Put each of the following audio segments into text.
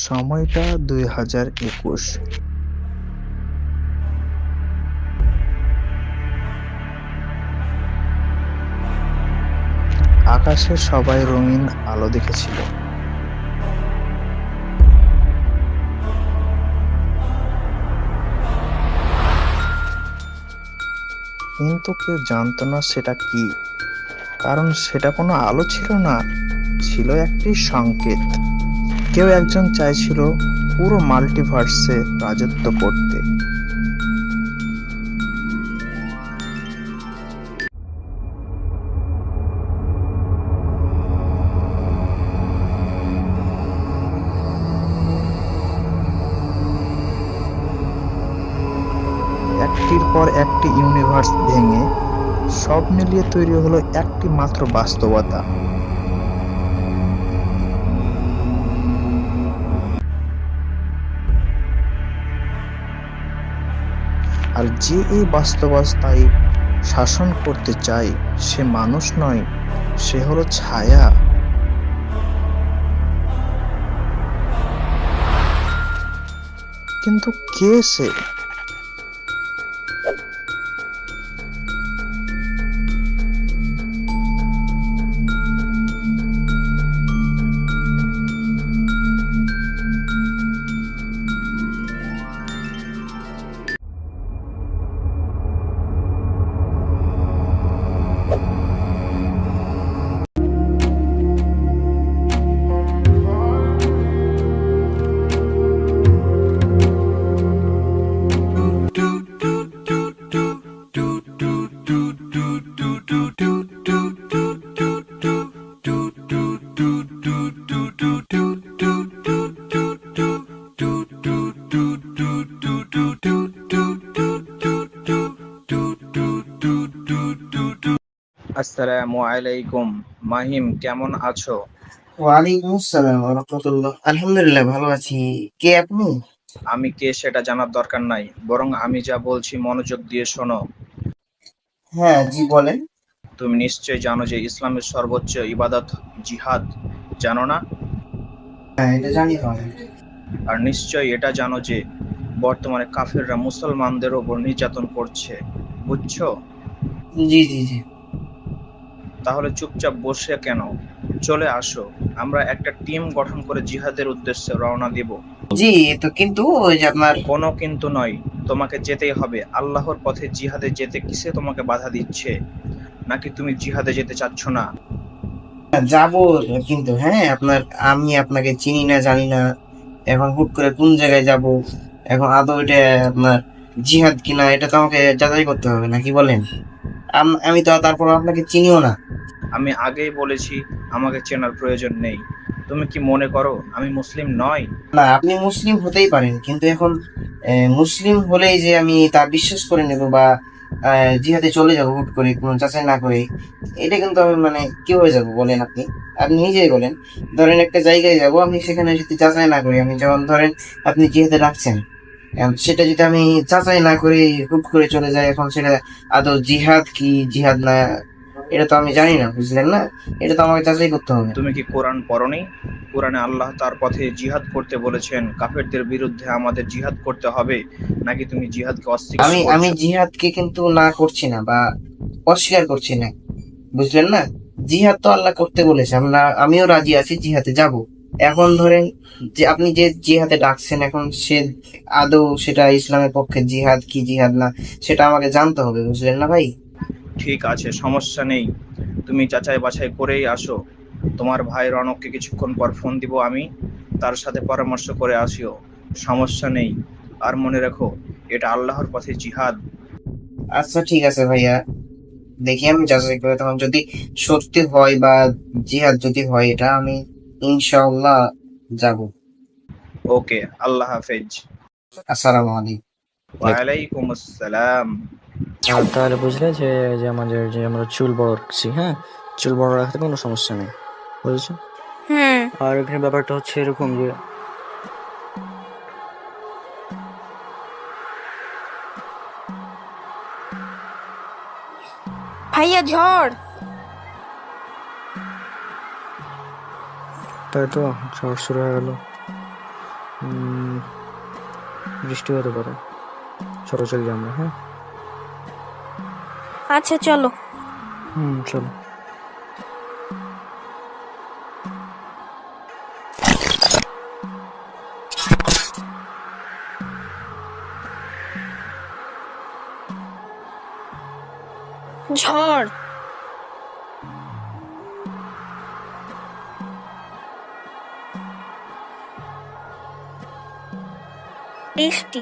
সময়টা 2021। আকাশে সবাই রঙিন আলো দেখেছিল, কিন্তু কেউ জানতো না সেটা কি। কারণ সেটা কোনো আলো ছিল না, ছিল একটি সংকেত। কেউ একজন চাইছিল পুরো মাল্টিভার্সে রাজত্ব করতে। একটির পর একটি ইউনিভার্স ভেঙে সব মিলিয়ে তৈরি হলো একটি মাত্র বাস্তবতা। আর যে এই বাস্তবতায় শাসন করতে চায় সে মানুষ নয়, সে হলো ছায়া। কিন্তু কে সে? আসসালামু আলাইকুম। মাহিম, কেমন আছো? ওয়ালাইকুম আসসালাম ওয়া রাহমাতুল্লাহ। আলহামদুলিল্লাহ ভালো আছি। কে আপনি? আমি কে সেটা জানার দরকার নাই, বরং আমি যা বলছি মনোযোগ দিয়ে শোনো। হ্যাঁ, জি বলেন। তুমি নিশ্চয়ই জানো যে ইসলামের সর্বোচ্চ ইবাদত জিহাদ, জানো না? হ্যাঁ, এটা জানি তো আমি। আর নিশ্চয়ই এটা জানো যে বর্তমানে কাফেররা মুসলমানদের ওপর নির্যাতন করছে, বুঝছো? জি জি জি। তাহলে চুপচাপ বসে কেন? চলে আসো, আমরা একটা টিম গঠন করে জিহাদের উদ্দেশ্যে রওনা দিব। জি, তো কিন্তু ওই যে আপনার কোনো কিন্তু নয়, তোমাকে যেতেই হবে। আল্লাহর পথে জিহাদে যেতে কিসে তোমাকে বাধা দিচ্ছে? নাকি তুমি জিহাদে যেতে চাচ্ছ না? যাব, কিন্তু হ্যাঁ আপনার আমি আপনাকে চিনি না জানি না, এখন হুট করে কোন জায়গায় যাব, এখন আদৌ এটা আপনার জিহাদ কিনা এটা তো আমাকে যাচাই করতে হবে নাকি বলেন? আমি তো তারপর আপনাকে চিনিও না। আমি আগেই বলেছি, আমাকে চেনার প্রয়োজন নেই। তুমি কি মনে করো আমি মুসলিম নই? না, আপনি মুসলিম হতেই পারেন, কিন্তু এখন মুসলিম হলেই যে আমি তা বিশ্বাস করে নেব বা জিহাদে চলে যাবো হুট করে কোনো যাচাই না করে, এটা কিন্তু আমি মানে কি হয়ে যাব বলেন আপনি? আপনি নিজেই বলেন। ধরেন একটা জায়গায় যাব, আমি সেখানে যদি যাচাই না করি, আমি যেমন ধরেন আপনি জিহাদে রাখছেন, সেটা যদি আমি যাচাই না করে হুট করে চলে যাই, এখন সেটা আদৌ জিহাদ কি জিহাদ না এটা তো আমি জানি না, বুঝলেন না? এটা তো আমাকে যাচাই করতে হবে। তুমি কি কোরআন পড়োনি? কোরআনে আল্লাহ তার পথে জিহাদ করতে বলেছেন, কাফেরদের বিরুদ্ধে আমাদের জিহাদ করতে হবে। নাকি তুমি জিহাদকে অস্বীকার আমি আমি করছো? জিহাদকে কিন্তু না করছি না বা অস্বীকার করছি না, বুঝলেন না? জিহাদ তো আল্লাহ করতে বলেছে, আমিও রাজি আছি জিহাদে যাব। এখন ধরেন যে আপনি যে জিহাদে ডাকছেন, এখন সে আদৌ সেটা ইসলামের পক্ষে জিহাদ কি জিহাদ না সেটা আমাকে জানতে হবে, বুঝলেন না ভাই? ঠিক আছে, সমস্যা নেই। তুমি যাচাই বাছাই করেই আসো। তোমার ভাই রনককে কিছুক্ষণ পর ফোন দিব আমি, তার সাথে পরামর্শ করে আসিও। সমস্যা নেই। আর মনে রেখো, এটা আল্লাহর পথে জিহাদ। আচ্ছা ঠিক আছে ভাইয়া, দেখি আমি যাচাই করে তখন যদি সত্যি হয় বা জিহাদ যদি হয়, এটা আমি ইনশাআল্লাহ যাব। ওকে, আল্লাহ হাফেজ। আসসালামু আলাইকুম। ওয়ালাইকুম আসসালাম। তাহলে বুঝলে যে যে আমাদের যে আমরা চুল বড় রাখছি, হ্যাঁ, চুল বড় রাখতে কোনো সমস্যা নেই, বুঝেছো? হুম। আর এখানে ব্যাপারটা হচ্ছে এরকম যে ভাইয়া ঝড়। তাই তো ঝড় শুরু হয়ে গেল। উম, বৃষ্টি হতে পারে, চলো চলে যাই আমরা। হ্যাঁ, আচ্ছা চলো। চলো। ঝড়। বৃষ্টি।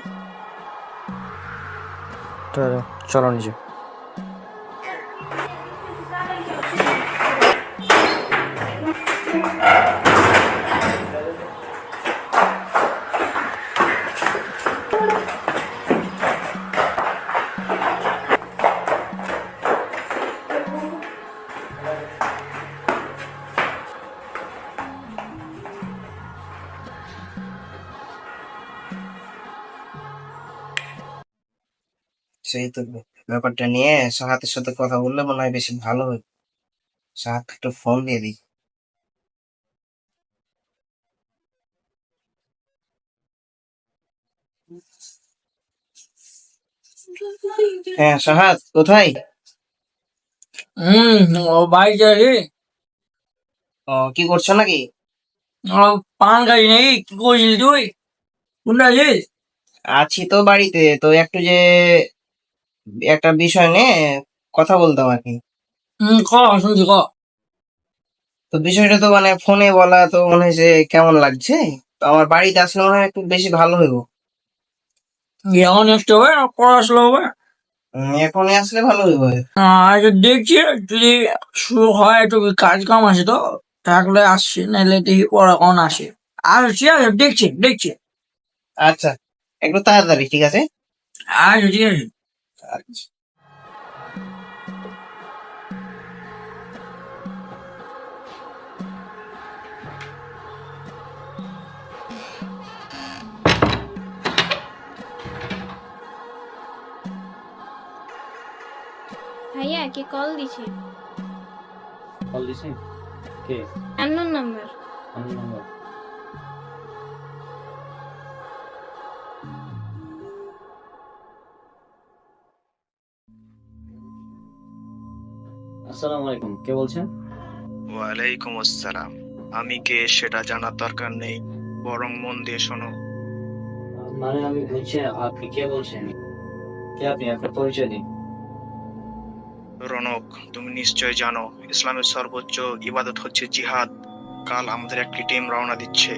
তাহলে চলো নিচে। সেই তো, ব্যাপারটা নিয়ে সাহাতের সাথে কথা বললে মনে হয় বেশি ভালো হয়। সাহাত একটু ফোন দিয়ে দিই। হ্যাঁ সাহাত, কোথায়? ও ভাই যাই ও, কি করছো নাকি? ও পান খাই নাকি কি করছিস তুই কোনটা আছিস আছি তো বাড়িতে, তো একটু যে একটা বিষয় নিয়ে কথা বলতাম আর কি। ক শুনছি ক তো বিষয়টা তো মানে ফোনে বলা তো মনে হয়েছে কেমন লাগছে। তো আমার বাড়িতে আসলে মনে হয় একটু বেশি ভালো হইব। এখন আসতে হবে না পরে আসলে হবে এখনই আসলে ভালো হইব। আচ্ছা দেখছি যদি শুরু হয় একটু কাজ কাম আছে তো থাকলে আসছি নাহলে দেখি পরে কখন আসে আসছি আচ্ছা দেখছি দেখছি আচ্ছা, একটু তাড়াতাড়ি, ঠিক আছে? আচ্ছা ঠিক আছে আচ্ছা। ভাইয়া কে কল দিছে? কল দিছি? কে? Unknown number. আমার নাম্বার। আসসালামু আলাইকুম, কে বলছেন? ওয়ালাইকুম আসসালাম। আমি কে সেটা জানার দরকার নেই, বরং মন দিয়ে শোনো। মানে আমি বলছি, আপনি কে বলছেন? কে আপনি? আপনার পরিচয় দিন। রনক, তুমি নিশ্চয় জানো ইসলামের সর্বোচ্চ ইবাদত হচ্ছে জিহাদ। কাল আমাদের একটি টিম রওনা দিচ্ছে,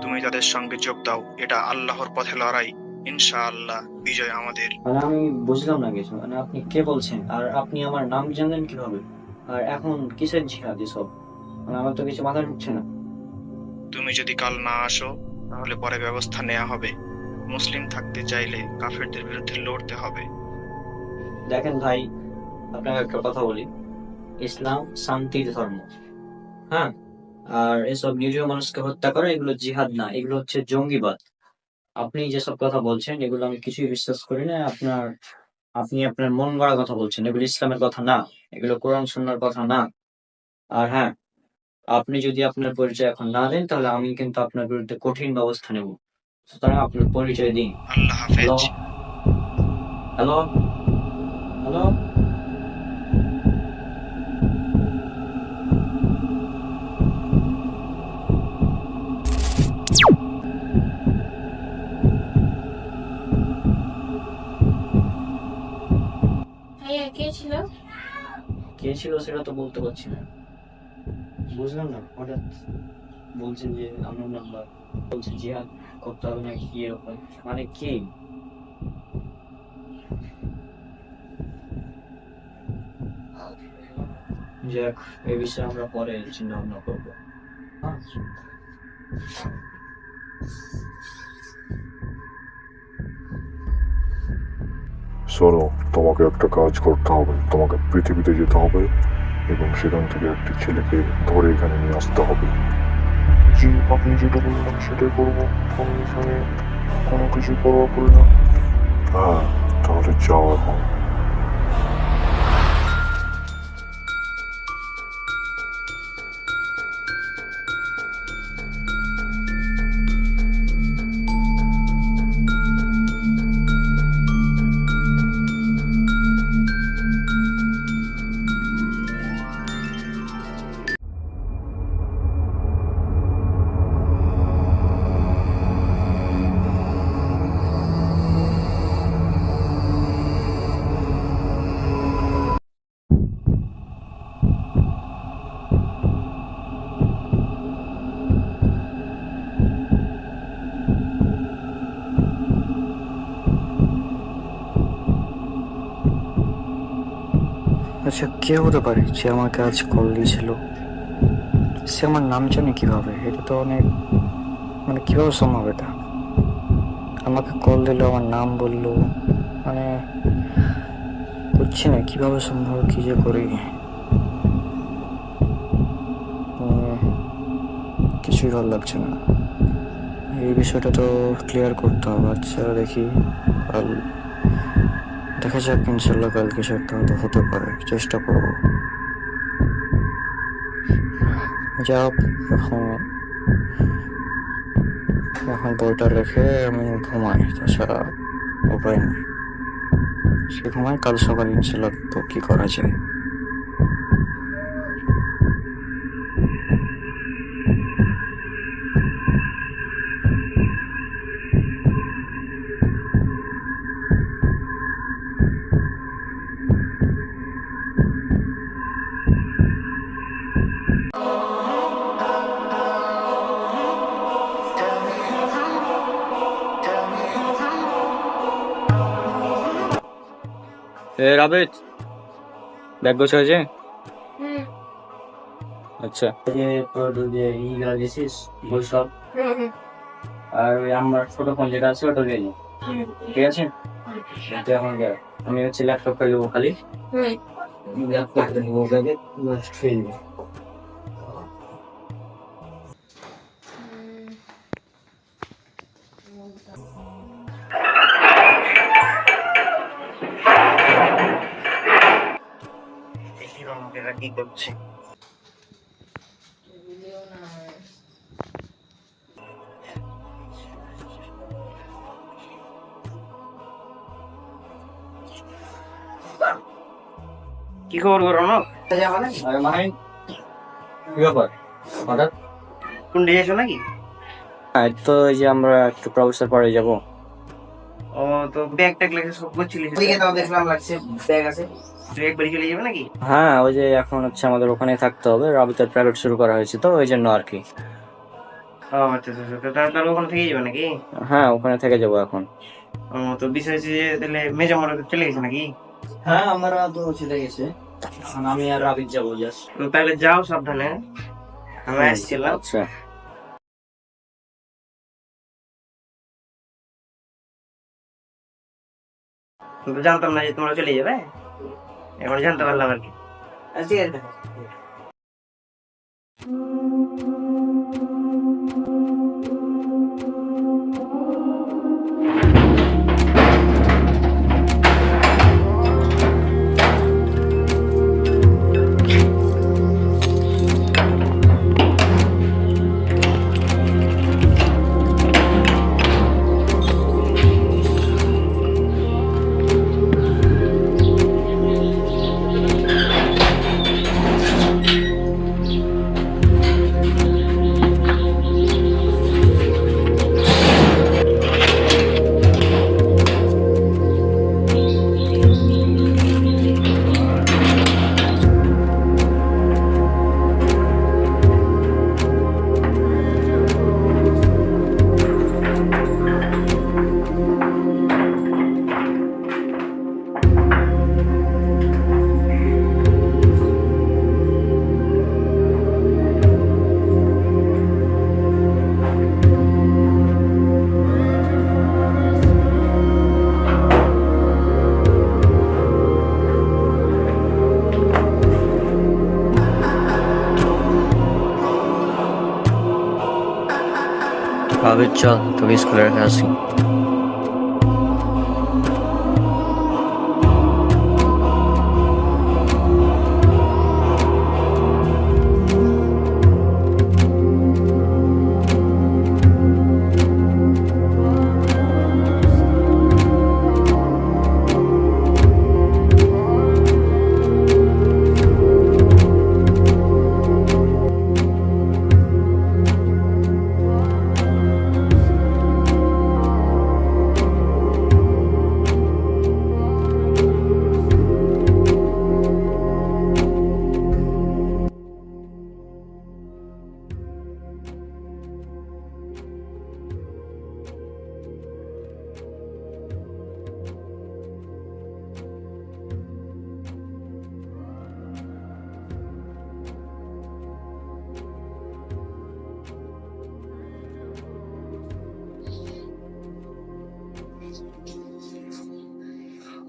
তুমি তাদের সঙ্গে যোগ দাও। এটা আল্লাহর পথে লড়াই, ইনশাআল্লাহ বিজয় আমাদের। মানে আমি বুঝলাম না কিছু, মানে আপনি কে বলছেন আর আপনি আমার নাম জানলেন কিভাবে? আর এখন কিসের জিহাদ এসব? মানে আমার তো কিছু মাথায় ঢুকছে না। তুমি যদি কাল না আসো তাহলে পরে ব্যবস্থা নেওয়া হবে। মুসলিম থাকতে চাইলে কাফেরদের বিরুদ্ধে লড়তে হবে। দেখেন ভাই, আপনাকে একটা কথা বলি, ইসলাম শান্তির ধর্ম। হ্যাঁ, আর এসব নিরীহ মানুষকে হত্যা করা এগুলো জিহাদ না, এগুলো হচ্ছে জঙ্গিবাদ। আপনি যেসব কথা বলছেন এগুলো আমি কিছুই বিশ্বাস করি না। আপনি আপনার মন গড়া কথা বলছেন, এগুলো ইসলামের কথা না, এগুলো কোরআন সুন্নাহর কথা না। আর হ্যাঁ, আপনি যদি আপনার পরিচয় এখন না দেন তাহলে আমি কিন্তু আপনার বিরুদ্ধে কঠিন ব্যবস্থা নেব। সুতরাং আপনার পরিচয় দিন। আল্লাহ হ্যালো, হাফেজ। Hello, hello. ভাইয়া কে ছিল? কে ছিল সেটা তো বলতে পারছি না। বুঝলাম না, হঠাৎ বলছেন যে আমার নাম্বার, বলছে জিহাদ করতে হবে না কি এরকম, মানে কি? যাক, এই বিষয়ে আমরা পরে চিন্তা ভাবনা করবো। হ্যাঁ, শোনো, তোমাকে একটা কাজ করতে হবে। তোমাকে পৃথিবীতে যেতে হবে এবং সেখান থেকে একটি ছেলেকে ধরে এখানে নিয়ে আসতে হবে। জি, আপনি যেটা বললেন সেটাই করবো। কোনো বিষয়ে কোনো কিছু পরোয়া করি না। হ্যাঁ, তাহলে যাও এখন। আচ্ছা, কে হতে পারে যে আমাকে আজ কল দিয়েছিল? সে আমার নাম জানে কিভাবে? এটা তো অনেক, মানে কিভাবে সম্ভব এটা? আমাকে কল দিল, আমার নাম বললো, মানে বুঝছি না কিভাবে সম্ভব, কি যে করি। কিছুই ভালো লাগছে না। এই বিষয়টা তো ক্লিয়ার করতে হবে। আচ্ছা দেখি, কাল দেখা যাক, ইনশাল্লাহ কাল কিছু একটা হয়তো হতে পারে, চেষ্টা করব। যা হোক, এখন এখন বইটা রেখে আমি ঘুমাই, তাছাড়া উপায় নেই। সে ঘুমাই, কাল সকালে ইনশাল্লাহ তো কি করা যায়। রাবেত, ব্যাগ গোছ হয়েছে? হুম আচ্ছা, যে তোর যে ইগুলা দিছিস বই সব, আর ওই আমার ছোট ফোন যেটা আছে ওটা দিয়ে নি, ঠিক আছে? তুই এখন যা, আমি হচ্ছে ল্যাপটপটা দেবো খালি, ল্যাপটপটা দেবো ব্যাগে, খেয়ে নিবো। দেখি রনকেরা কি করছে। কি খবর গো রনক? যাবা না? আরে মাহিন, কি ব্যাপার হঠাৎ? কোন দিয়ে এসো নাকি? হ্যাঁ, তো এই যে আমরা একটু প্রফেসর পরে যাবো। ও তো ব্যাগ ট্যাগ লেগে সব করছিলিস, ওদিকে তাও দেখলাম লাগছে ব্যাগ আছে, তুই একবারই চলে যাবে নাকি? হ্যাঁ, ওই যে এখন হচ্ছে আমাদের ওখানে থাকতে হবে, রাবিতার প্রাইভেট শুরু করা হয়েছে তো ওই জন্য আর কি। ও আচ্ছা আচ্ছা, তাহলে ওখানে থেকে যাবে নাকি? হ্যাঁ, ওখানে থেকে যাবো এখন। ও তো বিষয় হচ্ছে যে তাহলে মেজামরা চলে গেছে নাকি? হ্যাঁ, আমরা তো চলে গেছে, এখন আমি আর রাবিত যাবো জাস্ট। তো তাহলে যাও সাবধানে, আমি আসছিলাম। আচ্ছা, কিন্তু জানতাম না যে তোমরা চলে যাবে, এখন জানতে পারলাম আর কি। ঠিক আছে। রাবিত চল, তোকে স্কুলে রেখে আসি।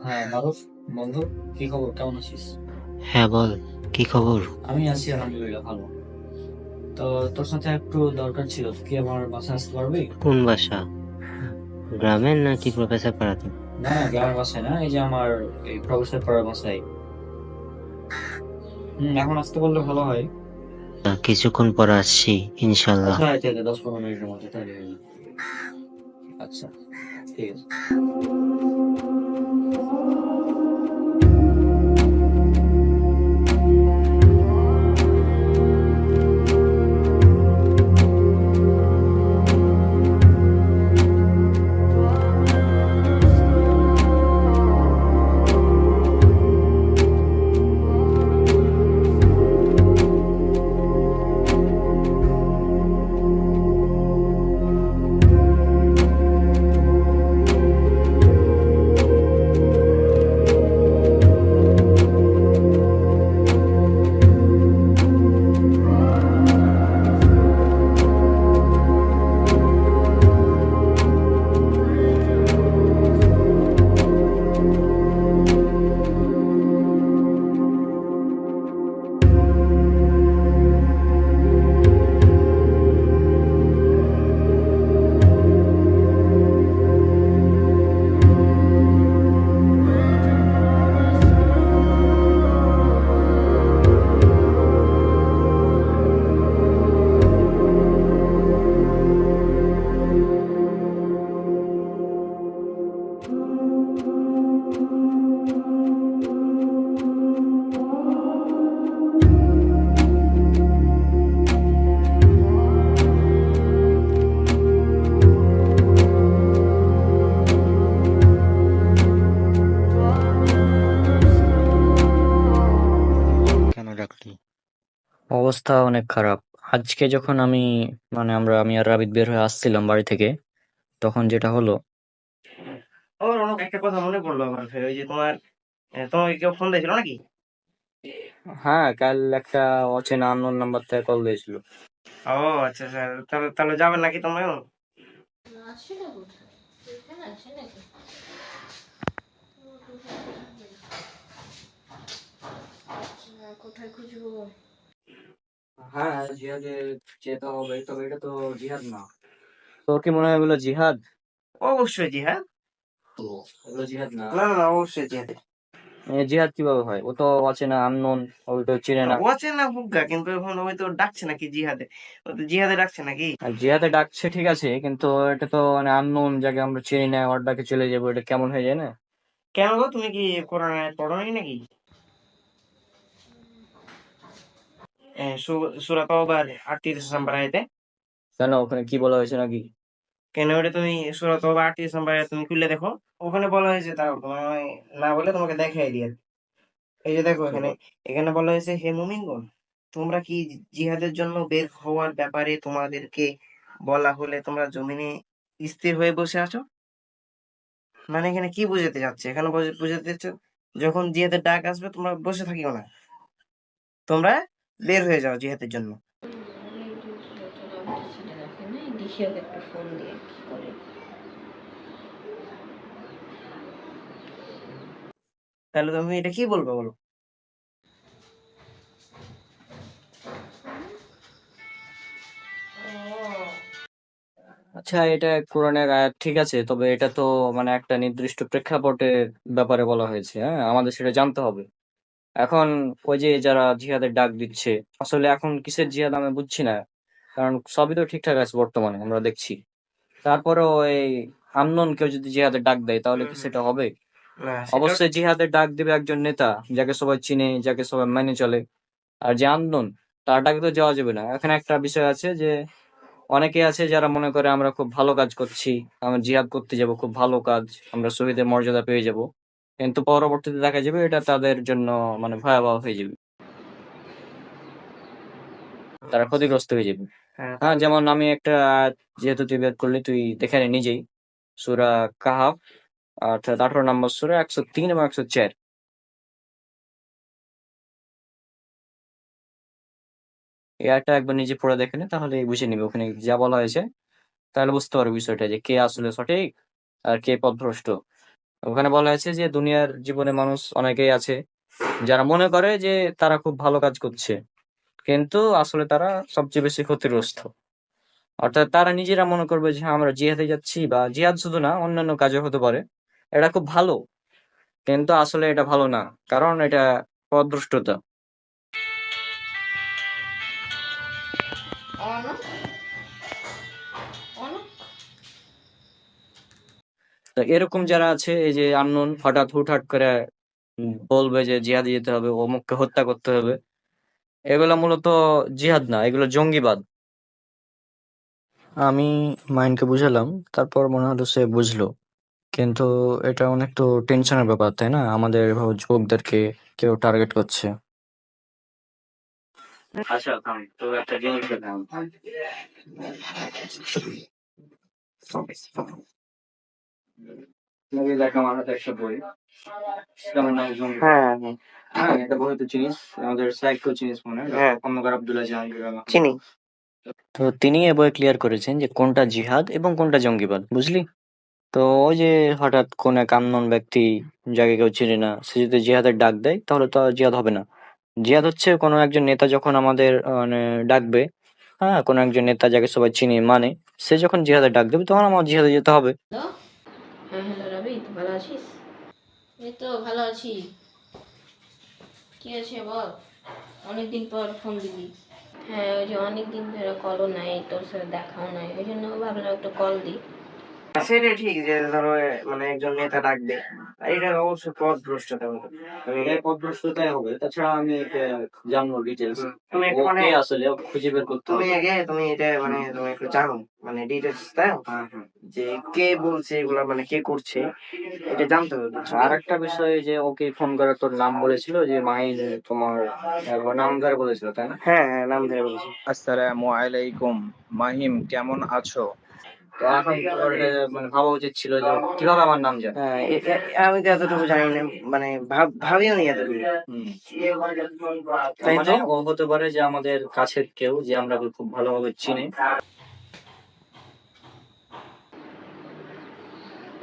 হ্যাঁ মারুফ, বন্ধু, কি খবর, কেমন আছিস? হ্যাঁ বল, কি খবর? আমি আছি আলহামদুলিল্লাহ ভালো। তো তোর সাথে একটু দরকার ছিল, তুই কি আমার বাসায় আসতে পারবি? কোন বাসা? গ্রামের নাকি প্রফেসর পাড়াতে? না না, গ্রামের বাসায় না, এই যে আমার এই প্রফেসর পড়ার বাসায়। এখন আসতে বললে ভালো হয়। কিছুক্ষণ পর আসছি ইনশাল্লাহ। আচ্ছা আচ্ছা আচ্ছা, 10-15 মিনিটের মধ্যে তাহলে হয়ে যাবে। আচ্ছা, ঠিক আছে। কেন ডাকলি? অবস্থা অনেক খারাপ। আজকে যখন আমি আর রাবিদ বের হয়ে আসছিলাম বাড়ি থেকে, তখন যেটা হলো, ও রনক, একটা কথা মনে পড়লো আমার ফের, ওই যে তোমাকে কেউ ফোন দিয়েছিল নাকি? হ্যাঁ কাল একটা অচেনা আননোন নাম্বার থেকে কল দিয়েছিল। ও আচ্ছা স্যার, তাহলে তাহলে যাবেন নাকি তোমরা? কোথায় খুঁজবো? হ্যাঁ জিহাদে যেতে হবে, তবে এটা তো জিহাদ না। তোর কি মনে হয় এগুলো জিহাদ? অবশ্যই জিহাদ। তো এগুলো জিহাদ না। না না না, অবশ্যই জিহাদ। জিহাদ কিভাবে হয়? ও তো অচেনা আননোন, ওই তো চিনে না। অচেনা হুগ্গা, কিন্তু এখন ওই তো ডাকছে নাকি জিহাদে? ও তো জিহাদে ডাকছে নাকি? আর জিহাদে ডাকছে ঠিক আছে, কিন্তু এটা তো মানে আননোন, যাকে আমরা চিনি না, ওর ডাকে চলে যাবো, এটা কেমন হয়ে যায় না? কেন গো, তুমি কি কোরআন আয়াত পড়োনি নাকি? সূরা তাওবার 38 নম্বর আয়াতে। কেন, ওখানে কি বলা হয়েছে নাকি? কেন, ওটা তুমি সূরা তাওবা 38 নম্বর আয়াত তুমি খুলে দেখো। ওখানে বলা হয়েছে, তাও তোমার না বলে তোমাকে দেখাই দিয়ে। এই যে দেখো এখানে, এখানে বলা হয়েছে, হে মুমিনগণ, তোমরা কি জিহাদের জন্য বের হওয়ার ব্যাপারে তোমাদেরকে বলা হলে তোমরা জমিনে স্থির হয়ে বসে আছো? মানে এখানে কি বুঝাতে যাচ্ছে? এখানে বুঝাতে যাচ্ছে, যখন জিহাদের ডাক আসবে তোমরা বসে থাকিও না, তোমরা বের হয়ে যাও জিহাদের জন্য। দেখি ওকে একটা ফোন দিয়ে কি করে। তাহলে তুমি এটা কি বলবো বলো? আচ্ছা, এটা কোরআনের আয়াত ঠিক আছে, তবে এটা তো মানে একটা নির্দিষ্ট প্রেক্ষাপটের ব্যাপারে বলা হয়েছে, হ্যাঁ, আমাদের সেটা জানতে হবে। এখন ওই যে যারা জিহাদের ডাক দিচ্ছে, আসলে এখন কিসের জিহাদ আমি বুঝছি না, কারণ সবই তো ঠিকঠাক আছে বর্তমানে আমরা দেখছি। তারপরেও এই আননোন কেউ যদি জিহাদের ডাক দেয়, তাহলে কি সেটা হবে? না, সেটা অবশ্যই জিহাদের ডাক দিবে একজন নেতা, যাকে সবাই চিনে, যাকে সবাই মেনে চলে। আর যে আননোন, তার ডাকে তো যাওয়া যাবে না। এখানে একটা বিষয় আছে যে অনেকে আছে যারা মনে করে আমরা খুব ভালো কাজ করছি, আমরা জিহাদ করতে যাব, খুব ভালো কাজ, আমরা শহীদের মর্যাদা পেয়ে যাব, কিন্তু পরবর্তীতে দেখা যাবে এটা তাদের জন্য মানে ভয়াবহ হয়ে যাবে, তারা ক্ষতিগ্রস্ত হয়ে যাবে। হ্যাঁ, হ্যাঁ, যেমন আমি একটা আয়াত, যেহেতু তুই বের করলি, তুই দেখে নে নিজেই, সূরা কাহাফ, অর্থাৎ 18 নম্বর সূরা, 103 এবং 104। এই আয়াতটা একবার নিজে পড়ে দেখে নে, তাহলে বুঝে নিবে ওখানে যা বলা হয়েছে, তাহলে বুঝতে পারবে বিষয়টা যে কে আসলে সঠিক আর কে পথভ্রষ্ট। ওখানে বলা হয়েছে যে দুনিয়ার জীবনে মানুষ অনেকেই আছে যারা মনে করে যে তারা খুব ভালো কাজ করছে, কিন্তু আসলে তারা সবচেয়ে বেশি ক্ষতিগ্রস্ত। অর্থাৎ তারা নিজেরা মনে করবে যে হ্যাঁ, আমরা জিহাদে যাচ্ছি, বা জিহাদ শুধু না, অন্যান্য কাজও হতে পারে, এটা খুব ভালো, কিন্তু আসলে এটা ভালো না, কারণ এটা পথভ্রষ্টতা। অনক অনক তো এরকম যারা আছে, এই যে আননোন হঠাৎ হুটহাট করে বলবে যে জিহাদে যেতে হবে, অমুককে হত্যা করতে হবে, এগুলো মূলত জিহাদ না, এগুলো জঙ্গিবাদ। আমি মাইন্ডকে বুঝালাম, তারপর মনে হলো সে বুঝলো। কিন্তু এটা অনেক তো টেনশনের ব্যাপার, তাই না? আমাদের এভাবে যুবকদেরকে কেউ টার্গেট করছে। আচ্ছা থাম, তো একটা জিনিস দেখলাম, তুমি দেখা আমার হাতে একটা বই, ইসলামের নাম জঙ্গি। হ্যাঁ হ্যাঁ হ্যাঁ, এটা বই তো চিনিস, আমাদের সাইকো চিনিস মনে হয়, হ্যাঁ, খন্দকার আব্দুল্লাহ জাহাঙ্গীর। চিনি। তো তিনি এ বই ক্লিয়ার করেছেন যে কোনটা জিহাদ এবং কোনটা জঙ্গিবাদ, বুঝলি? তো ওই যে হঠাৎ কোন এক আননোন ব্যক্তি, যাকে কেউ চিনে না, সে যদি জিহাদের ডাক দেয়, তাহলে তো আর জিহাদ হবে না। জিহাদ হচ্ছে কোনো একজন নেতা যখন আমাদের মানে ডাকবে, হ্যাঁ, কোনো একজন নেতা যাকে সবাই চিনে মানে, সে যখন জিহাদের ডাক দেবে, তখন আমার জিহাদে যেতে হবে। হ্যালো। হ্যাঁ হ্যালো রবি, তুই ভালো আছিস? এই তো ভালো আছি। কি আছে বল, অনেকদিন পর ফোন দিলি। হ্যাঁ, ওই যে অনেকদিন ধরে কলও নাই, তোর সাথে দেখাও নাই, ওই জন্য ভাবলাম একটা কল দিই। সেটা ঠিক যে ধরো মানে একজন নেতা ডাকবে, আর এটা অবশ্যই পথভ্রষ্টতা হবে। এটা পথভ্রষ্টতাই হবে, তাছাড়া আমি এটা জানবো ডিটেলস, তুমি একটু মানে ওকে আসলে খুঁজে বের করতে তুমি হবে। আগে তুমি এটা মানে তুমি একটু জানো মানে ডিটেলস দাও, যে কে বলছে এগুলা, মানে কে করছে, এটা জানতে হবে, বুঝছো? আর একটা বিষয়, যে ওকে ফোন করে তোর নাম বলেছিল, যে মাহিন তোমার নাম ধরে বলেছিল, তাই না? হ্যাঁ হ্যাঁ, নাম ধরে বলছি। আসসালামু আলাইকুম। মাহিম, কেমন আছো? তো এখন তোর মানে ভাবা উচিত ছিল যে ও কিভাবে আমার নাম জানে। হ্যাঁ, আমি তো এতটুকু জানি না, মানে ভাবিও নি এতটুকু। হুম। তাই মানে তো। ও হতে পারে যে আমাদের কাছের কেউ, যে আমরা ওকে খুব ভালোভাবে চিনি।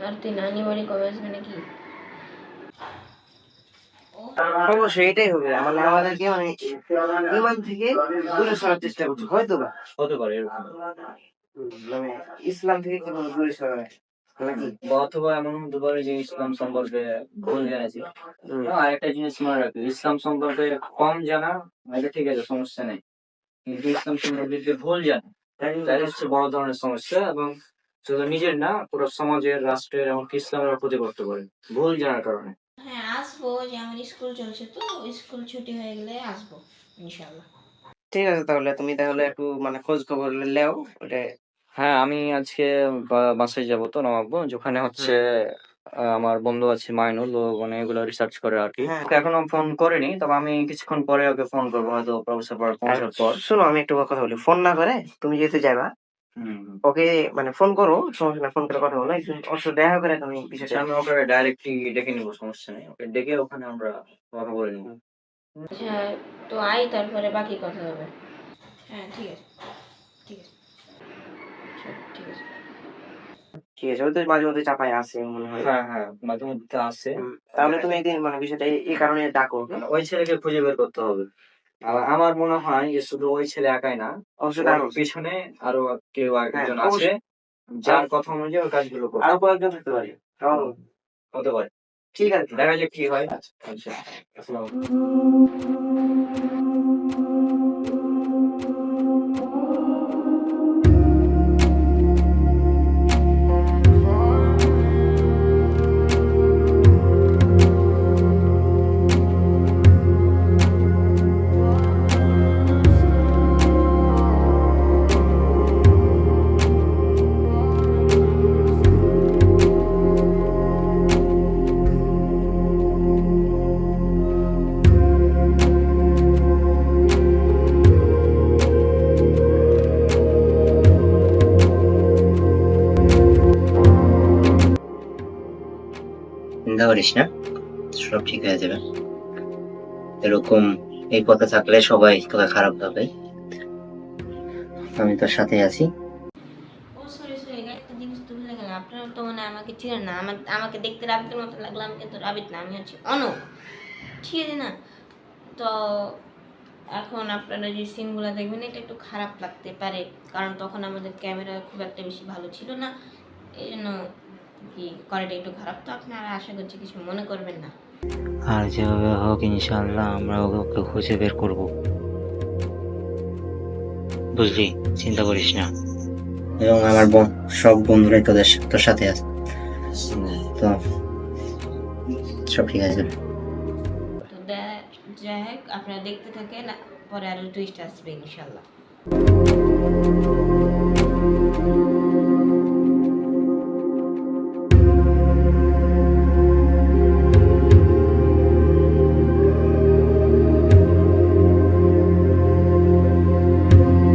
আর তুই নানি বাড়ি কবে আসবে নাকি? অবশ্যই এটাই হবে, মানে আমাদেরকে মানে ইমান থেকে দূরে সরার চেষ্টা করছে, হয়তো বা হতে পারে এরকম, মানে ইসলাম থেকে কিভাবে দূরে সরায় নাকি। বা অথবা এমন হতে পারে যে ইসলাম সম্পর্কে ভুল জেনেছি। আর একটা জিনিস মনে রাখবে, ইসলাম সম্পর্কে কম জানা এটা ঠিক আছে, সমস্যা নেই, কিন্তু ইসলাম সম্পর্কে যদি ভুল জানে, তাহলে হচ্ছে বড় ধরনের সমস্যা, এবং শুধু নিজের না, পুরো সমাজের, রাষ্ট্রের, এমনকি ইসলামের ক্ষতি করতে পারে ভুল জানার কারণে। হ্যাঁ আসবো, যে আমার স্কুল চলছে তো, স্কুল ছুটি হয়ে গেলে আসবো ইনশাল্লাহ। ঠিক আছে, তাহলে তুমি তাহলে একটু মানে খোঁজ খবর লেও ওটা। হ্যাঁ, আমি আজকে বাসায় যাবো, তো নবাবগঞ্জ, যেখানে হচ্ছে আমার বন্ধু আছে মাইনুল, ও মানে এগুলো রিসার্চ করে আর কি। হ্যাঁ, ওকে এখনো ফোন করিনি, তবে আমি কিছুক্ষণ পরে ওকে ফোন করবো, হয়তো প্রফেসর আর পৌঁছার পর। শোনো, আমি একটু কথা বলি, ফোন না করে তুমি যেতে যাবা, হুম। ওকে মানে ফোন করো, সমস্যা না, ফোন করে কথা বলো, একটু ওর সাথে দেখা করে তুমি বিষয়টা। আচ্ছা, আমি ওকে ডাইরেক্টলি ডেকে নিবো, সমস্যা নেই, ওকে ডেকে ওখানে আমরা কথা বলে নিবো। আচ্ছা, তো আই, তারপরে বাকি কথা হবে। হ্যাঁ ঠিক আছে, ঠিক আছে, আচ্ছা, ঠিক আছে। ঠিক আছে, ওই তো মাঝে মধ্যে চাপায় আসে মনে হয়। হ্যাঁ হ্যাঁ, মাঝে মধ্যে আসে। তাহলে তুমি একদিন মানে বিষয়টা এই কারণে ডাকো ওকে। মানে ওই ছেলেকে খুঁজে বের করতে হবে। আর আমার মনে হয় যে শুধু ওই ছেলে একাই না, অবশ্যই ওর আরো পিছনে আরো কেউ একজন হ্যাঁ, আছে, অবশ্যই। যার কথা অনুযায়ী ওই কাজগুলো করবে। আরো কয়েকজন থাকতে পারে। হতে পারে, ঠিক আছে। দেখা যাক কি হয়। আচ্ছা। আচ্ছা, আসসালামু আলাইকুম। চিন্তা করিস না, সব ঠিক হয়ে যাবে। এরকম এই পথে থাকলে সবাই তোকে খারাপ ভাবে, আমি তোর সাথে আছি। ও সরি সরি, একটা জিনিস তো ভুলে গেলাম, আপনারা তো মানে আমাকে চিনেন না। আমাকে দেখতে রাবিতের মতো লাগলো, আমি কিন্তু রাবিত না, আমি হচ্ছে অনক, ঠিক আছে না? তো এখন আপনারা যে সিনগুলো দেখবেন এটা একটু খারাপ লাগতে পারে, কারণ তখন আমাদের ক্যামেরা খুব একটা বেশি ভালো ছিল না, এই জন্য কি কোয়ালিটি একটু খারাপ। তো আপনারা আশা করছি কিছু মনে করবেন না। আর যেভাবে হোক ইনশাআল্লাহ আমরা ওকে খুঁজে বের করব, বুঝলি? চিন্তা করিস না। এবং আমার সব বন্ধুরাই তোর সাথে আছে, তো সব ঠিক আছে। তো যাই হোক, আপনারা দেখতে থাকেন, পরে আরো টুইস্ট আসবে ইনশাল্লাহ।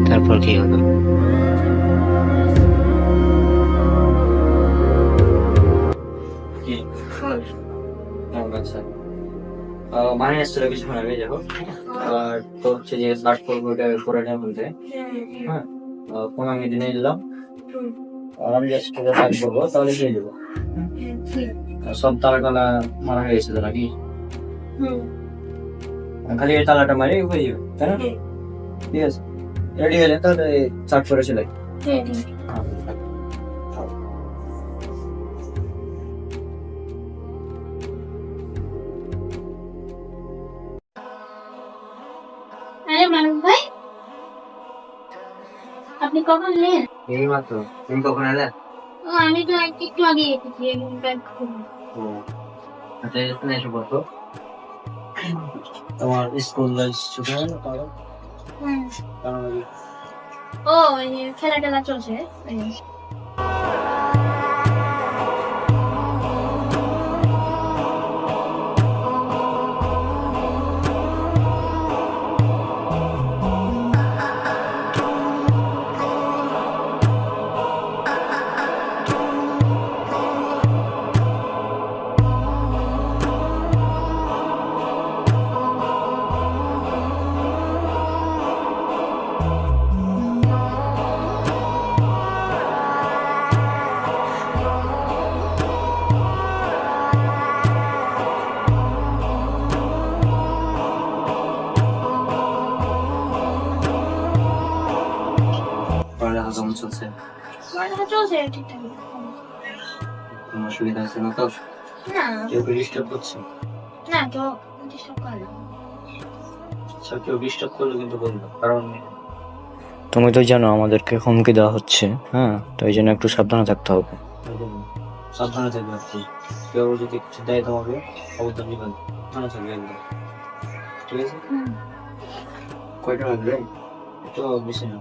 তারপর কি হলো? আচ্ছা, মানে এসেছিল কিছুক্ষণ আগে, যাবো আর তো হচ্ছে যে সার্চ করবো ওটা করে নেওয়া বলতে। হ্যাঁ, ফোন আমি দিনে দিলাম, আর আমি জাস্ট সার্চ করবো তাহলে পেয়ে যাবো। আর সব তালা টালা মারা হয়ে গেছিল নাকি? খালি এই তালাটা মারি হয়ে যাবে, তাই না? ঠিক আছে, রেডি হলে তাহলে সার্চ করে চলে। আরে মানব ভাই, আপনি কখন এলেন? এই মাত্র। তুমি কখন এলে? ও আমি তো একটু আগে এসেছি, ব্যাগ খুলে। ও আচ্ছা, এখানে এসে বসো। তোমার স্কুল লাইফ ছুটি হলো তাহলে? হুম। কারণ ও এই যে খেলা টেলা চলছে, এই যে। পড়ালেখা কেমন চলছে? পড়ালেখা চলছে ঠিকঠাক। কোনো অসুবিধা আছে না তো? না কেউ ডিস্টার্ব করছে? না, তো ডিস্টার্ব করে না। আচ্ছা, কেউ ডিস্টার্ব করলে কিন্তু বলবো, কারণ তুমি তো জানো আমাদেরকে হুমকি দেওয়া হচ্ছে, হ্যাঁ, তো এই জন্য একটু সাবধানে থাকতে হবে। সাবধানে থাকবে আর কি। কেউ যদি কিছু দেয় তোমাকে অবদান দিবেন, সাবধানে থাকবে একদম, ঠিক আছে? কয়টা লাগবে? তো বেশি না,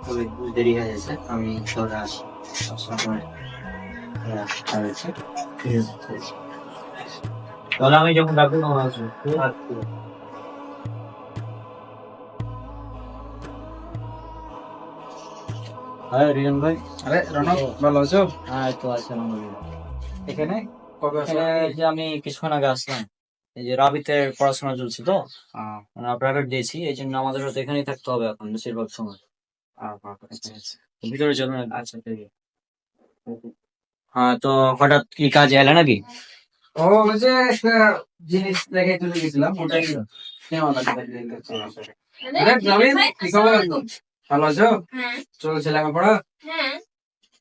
তবে দেরি হয়ে যাচ্ছে, আমি শহরে আসি সময়। তাহলে আমি যখন ডাকবো তখন আসবো, ঠিক আছে? হ্যাঁ রিয়ান ভাই। আরে রনক, ভালো আছো? হ্যাঁ তো আছে আলহামদুলিল্লাহ। এখানে কবে আসো? এই যে আমি কিছুক্ষণ আগে আসলাম, এই যে রাবিতের পড়াশোনা চলছে তো, মানে প্রাইভেট দিয়েছি, এই জন্য আমাদের সাথে এখানেই থাকতে হবে এখন বেশিরভাগ সময়। ভিতরে চলুন। আচ্ছা ঠিক আছে। হ্যাঁ, তো হঠাৎ কি কাজে এলে নাকি? ও ওই যে একটা জিনিস দেখে চলে গেছিলাম, ওটাই নেওয়া লাগবে। আরে জামিন, কি খবর? ভালো আছো? হ্যাঁ চলছে লেখাপড়া হ্যাঁ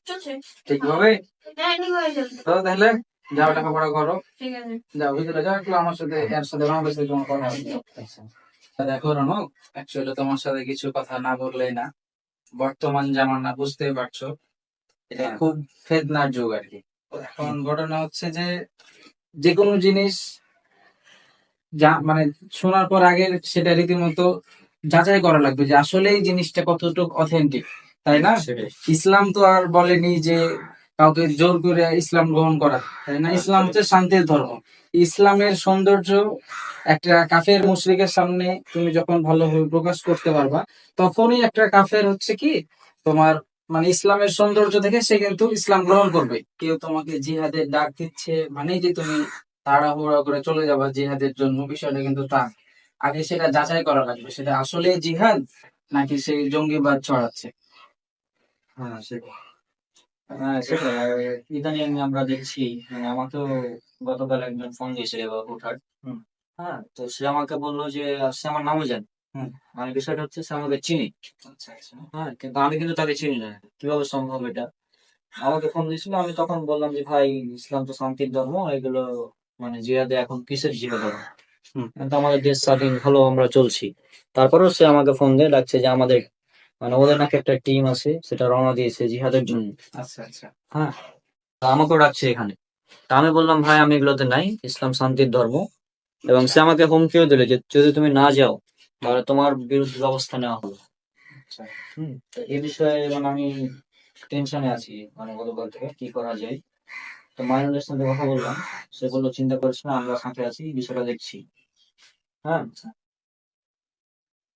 চলছে। ঠিকভাবে? হ্যাঁ ঠিকভাবে চলছে। তো তাহলে যাও লেখাপড়া করো, ঠিক আছে। যাও ভিতরে যাও, একটু আমার সাথে এর সাথে রনকের সাথে তোমার কথা হবে। দেখো রনক, অ্যাকচুয়ালি তোমার সাথে কিছু কথা না বললেই না। বর্তমান জামানা বুঝতেই পারছো, এটা খুব ফেতনার যুগ আর কি। এখন ঘটনা হচ্ছে যে যে কোনো জিনিস যা মানে শোনার পর আগে সেটা রীতিমতো যাচাই করা লাগবে যে আসলে এই জিনিসটা কতটুকু অথেন্টিক, তাই না? ইসলাম তো আর বলেনি যে কাউকে জোর করে ইসলাম গ্রহণ করা, তাই না? ইসলাম হচ্ছে শান্তির ধর্ম। ইসলামের সৌন্দর্য একটা কাফের মুশরিকের সামনে তুমি যখন ভালোভাবে প্রকাশ করতে পারবা, তখনই একটা কাফের হচ্ছে কি তোমার মানে ইসলামের সৌন্দর্য দেখে সে কিন্তু ইসলাম গ্রহণ করবে। কেউ তোমাকে জিহাদের ডাক দিচ্ছে মানে যে তুমি তাড়াহুড়া করে চলে যাবা জিহাদের জন্য, বিষয়টা কিন্তু তা। আগে সেটা যাচাই করা লাগবে, সেটা আসলে জিহাদ নাকি সে জঙ্গিবাদ ছড়াচ্ছে। হ্যাঁ সেটা হ্যাঁ সেটাই। আর ইদানিং আমরা দেখছি, মানে আমাকেও গতকাল একজন ফোন দিয়েছিল এবার হুটহাট। হুম। হ্যাঁ, তো সে আমাকে বললো যে সে আমার নামও জানে। হুম। মানে বিষয়টা হচ্ছে সে আমাকে চিনি। আচ্ছা আচ্ছা। হ্যাঁ, কিন্তু আমি কিন্তু তাকে চিনি না। কিভাবে সম্ভব এটা? আমাকে ফোন দিয়েছিল, আমি তখন বললাম যে ভাই, ইসলাম তো শান্তির ধর্ম, এগুলো মানে জিহাদে এখন কিসের জিহাদ হবে? হুম। কিন্তু আমাদের দেশ স্বাধীন হলো, আমরা চলছি। তারপরেও সে আমাকে ফোন দিয়ে ডাকছে যে আমাদের মানে ওদের নাকি একটা টিম আছে, সেটা রওনা দিয়েছে জিহাদের জন্য। আচ্ছা আচ্ছা। হ্যাঁ, তা আমাকেও ডাকছে এখানে। তা আমি বললাম ভাই আমি এগুলোতে নাই, ইসলাম শান্তির ধর্ম। এবং সে আমাকে হুমকিও দিলে যে যদি তুমি না যাও তাহলে তোমার বিরুদ্ধে ব্যবস্থা নেওয়া হবে। আচ্ছা। তো এই বিষয়ে মানে আমি টেনশনে আছি, মানে গতকাল থেকে কি করা যায়। তো মাইনুলের সাথে কথা বললাম, সে বললো চিন্তা করিস না, আমরা সাথে আছি, বিষয়টা দেখছি। হ্যাঁ,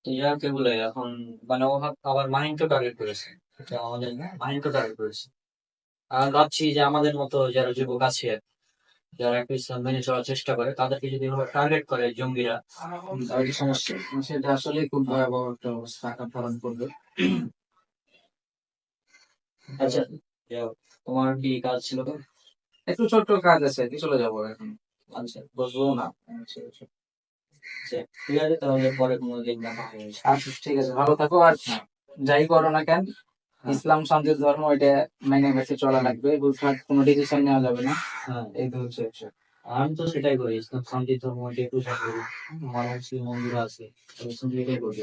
তো ইয়াকে বলে এখন মানে ও আবার মাহিনকে টার্গেট করেছে, এটা আমাদের না, মাহিনকে টার্গেট করেছে। আর ভাবছি যে আমাদের মতো যারা যুবক আছে, যারা একটু ইসলাম মেনে চলার চেষ্টা করে, তাদেরকে যদি টার্গেট করে জঙ্গিরা, তাহলে কি সমস্যা? সেটা আসলে খুব ভয়াবহ একটা অবস্থা আকার ধারণ করবে। আচ্ছা, যাও, তোমার কি কাজ ছিল তো? একটু ছোট্ট কাজ আছে, কি চলে যাবো এখন। আচ্ছা, বসবো না। আচ্ছা, আচ্ছা। আচ্ছা, ঠিক আছে, তাহলে পরে কোনো দিন দেখা হবে। আচ্ছা, ঠিক আছে, ভালো থাকো। আর যাই করো না কেন, ইসলাম শান্তির ধর্ম, এটা মেনে বেঁচে চলা লাগবে। হুটহাট কোনো ডিসিশন নেওয়া যাবে না। হ্যাঁ, এই তো হচ্ছে বিষয়। আমি তো সেটাই করি, ইসলাম শান্তির ধর্ম এটা একটু করি। আমার মুসলিম বন্ধুরা আছে, আমি শুধু এটাই করি।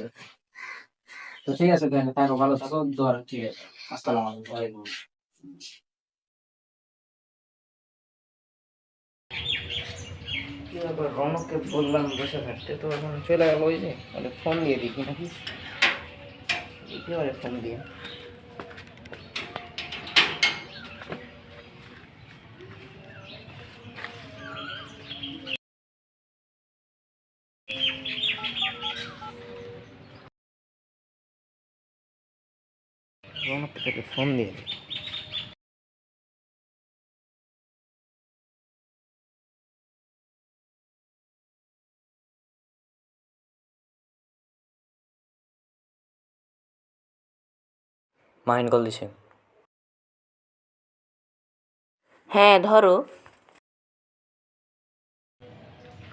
তো ঠিক আছে, তাহলে থাকো, ভালো থাকো, দোয়া রাখো। ঠিক আছে, আসসালামু আলাইকুম। ওয়ালাইকুম। কি ব্যাপার, রনককে বললাম বসে থাকতে, তো এখন চলে গেল। ওই যে ফোন দিয়ে দেখি নাকি, একেবারে ফোন দিয়ে। রনককে তাকে ফোন দিয়ে দেখি। মাহিন কল দিছে। হ্যাঁ ধরো।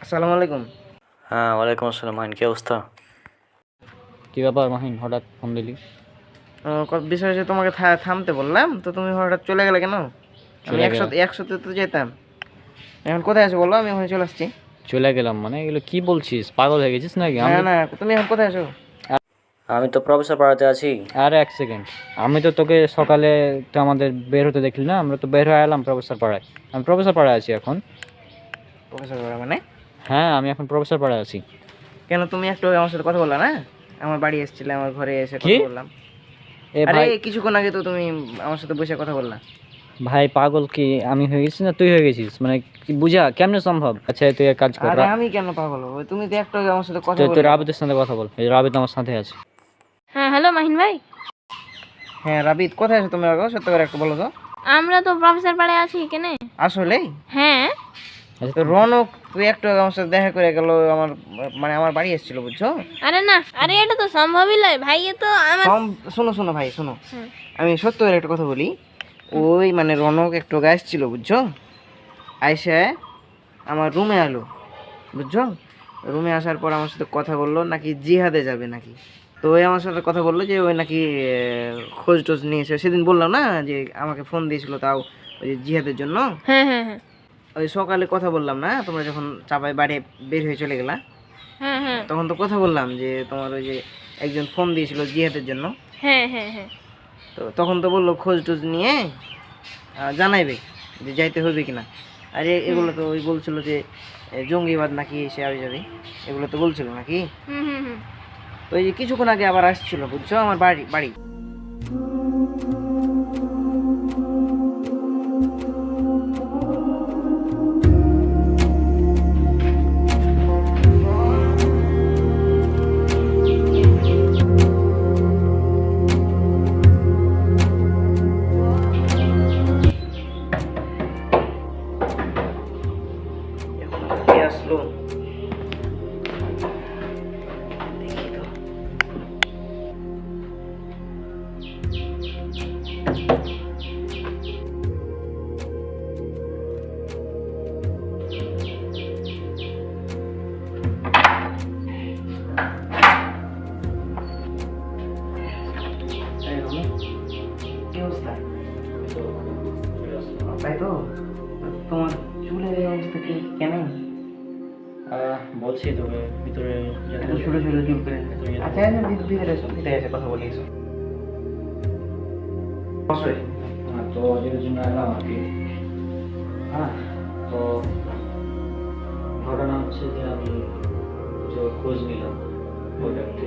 আসসালামু আলাইকুম। হ্যাঁ, ওয়ালাইকুম আসসালাম। মাহিন, কি অবস্থা? কি ব্যাপার মাহিন, হঠাৎ ফোন দিলি? বিষয় হচ্ছে, তোমাকে থামতে বললাম, তো তুমি হঠাৎ চলে গেলে কেন? আমি চলে গেলাম? একসাথে তো যেতাম। এখন কোথায় আছো বলো, আমি ওখানে চলে আসছি। চলে গেলাম মানে? এগুলো কি বলছিস, পাগল হয়ে গেছিস নাকি? না না, তুমি এখন কোথায় আছো? আমি তো প্রফেসর পাড়াতে আছি। আরে এক সেকেন্ড, আমি তো তোকে সকালে তো আমাদের বের হতে দেখলি না? আমরা তো বের হয়ে এলাম প্রফেসর পাড়ায়। আমি প্রফেসর পাড়ায় আছি এখন। প্রফেসর মানে? হ্যাঁ, আমি এখন প্রফেসর পাড়ায় আছি। কেন, তুমি একটু আমার সাথে কথা বললা না? আমার বাড়ি এসেছিলে, আমার ঘরে এসে কি? কথা বললাম। এ আরে ভাই, কিছুক্ষণ আগে তো তুমি আমার সাথে বসে কথা বললা। ভাই পাগল কি আমি হয়ে গেছি না তুই হয়ে গেছিস? মানে কি বুঝা কেমনে সম্ভব? আচ্ছা তুই এক কাজ কর, আরে আমি কেন পাগল হবো? তুমি তো একটু আগে আমার সাথে কথা তুই বললে। রাবিদের সাথে কথা বল, এই রাবিদ আমার সাথে আছে। হ্যাঁ হ্যালো মাহিন ভাই, হ্যাঁ রাবিদ, কোথায় আছো তুমি? আগে সত্য করে একটু বলো তো। আমরা তো প্রফেসর পাড়ে আছি কেনে। আসলেই? হ্যাঁ তো রনক তুই একটু আগে আমার সাথে দেখা করে গেল, আমার মানে আমার বাড়ি এসেছিল, বুঝছো? আরে না, আরে এটা তো সম্ভবই নয় ভাই, এ তো আমার শোনো শোনো ভাই, শোনো, হুম। আমি সত্য করে একটা কথা বলি। ওই মানে রনক একটু আগে আসছিল, বুঝছো? আইসে আমার রুমে এলো, বুঝছো? রুমে আসার পর আমার সাথে কথা বললো নাকি জিহাদে যাবে নাকি। তো ওই আমার সাথে কথা বললো যে ওই নাকি খোঁজ টোজ নিয়েছে। সেদিন বললাম না যে আমাকে ফোন দিয়েছিল, তাও ওই যে জিহাদের জন্য। হ্যাঁ হ্যাঁ হ্যাঁ ওই সকালে কথা বললাম না, তোমরা যখন চাপায় বাড়ি বের হয়ে চলে গেলা, হ্যাঁ হ্যাঁ তখন তো কথা বললাম যে তোমার ওই যে একজন ফোন দিয়েছিল জিহাদের জন্য। হ্যাঁ হ্যাঁ হ্যাঁ তো তখন তো বললো খোঁজ টোজ নিয়ে জানাইবে যে যাইতে হবে কিনা। আর এগুলো তো ওই বলছিল যে জঙ্গিবাদ নাকি সে আবি যাবে, এগুলো তো বলছিল নাকি। হুম হুম হুম তো এই যে কিছুক্ষণ আগে আবার আসছিল, বুঝছো, আমার বাড়ি। কে আসলো দেখি তো। তো তোমার চুলের এই অবস্থা কি কেন বলছি তবে ভিতরে এত ছোট ছোট চুল করে আচ্ছা ভিতরে এসো ভিতরে এসে কথা বলি এসো অবশ্যই তো এর জন্য এলাম আর কি। হ্যাঁ, তো ঘটনা হচ্ছে যে আমি যে খোঁজ নিলাম প্রোডাক্টে,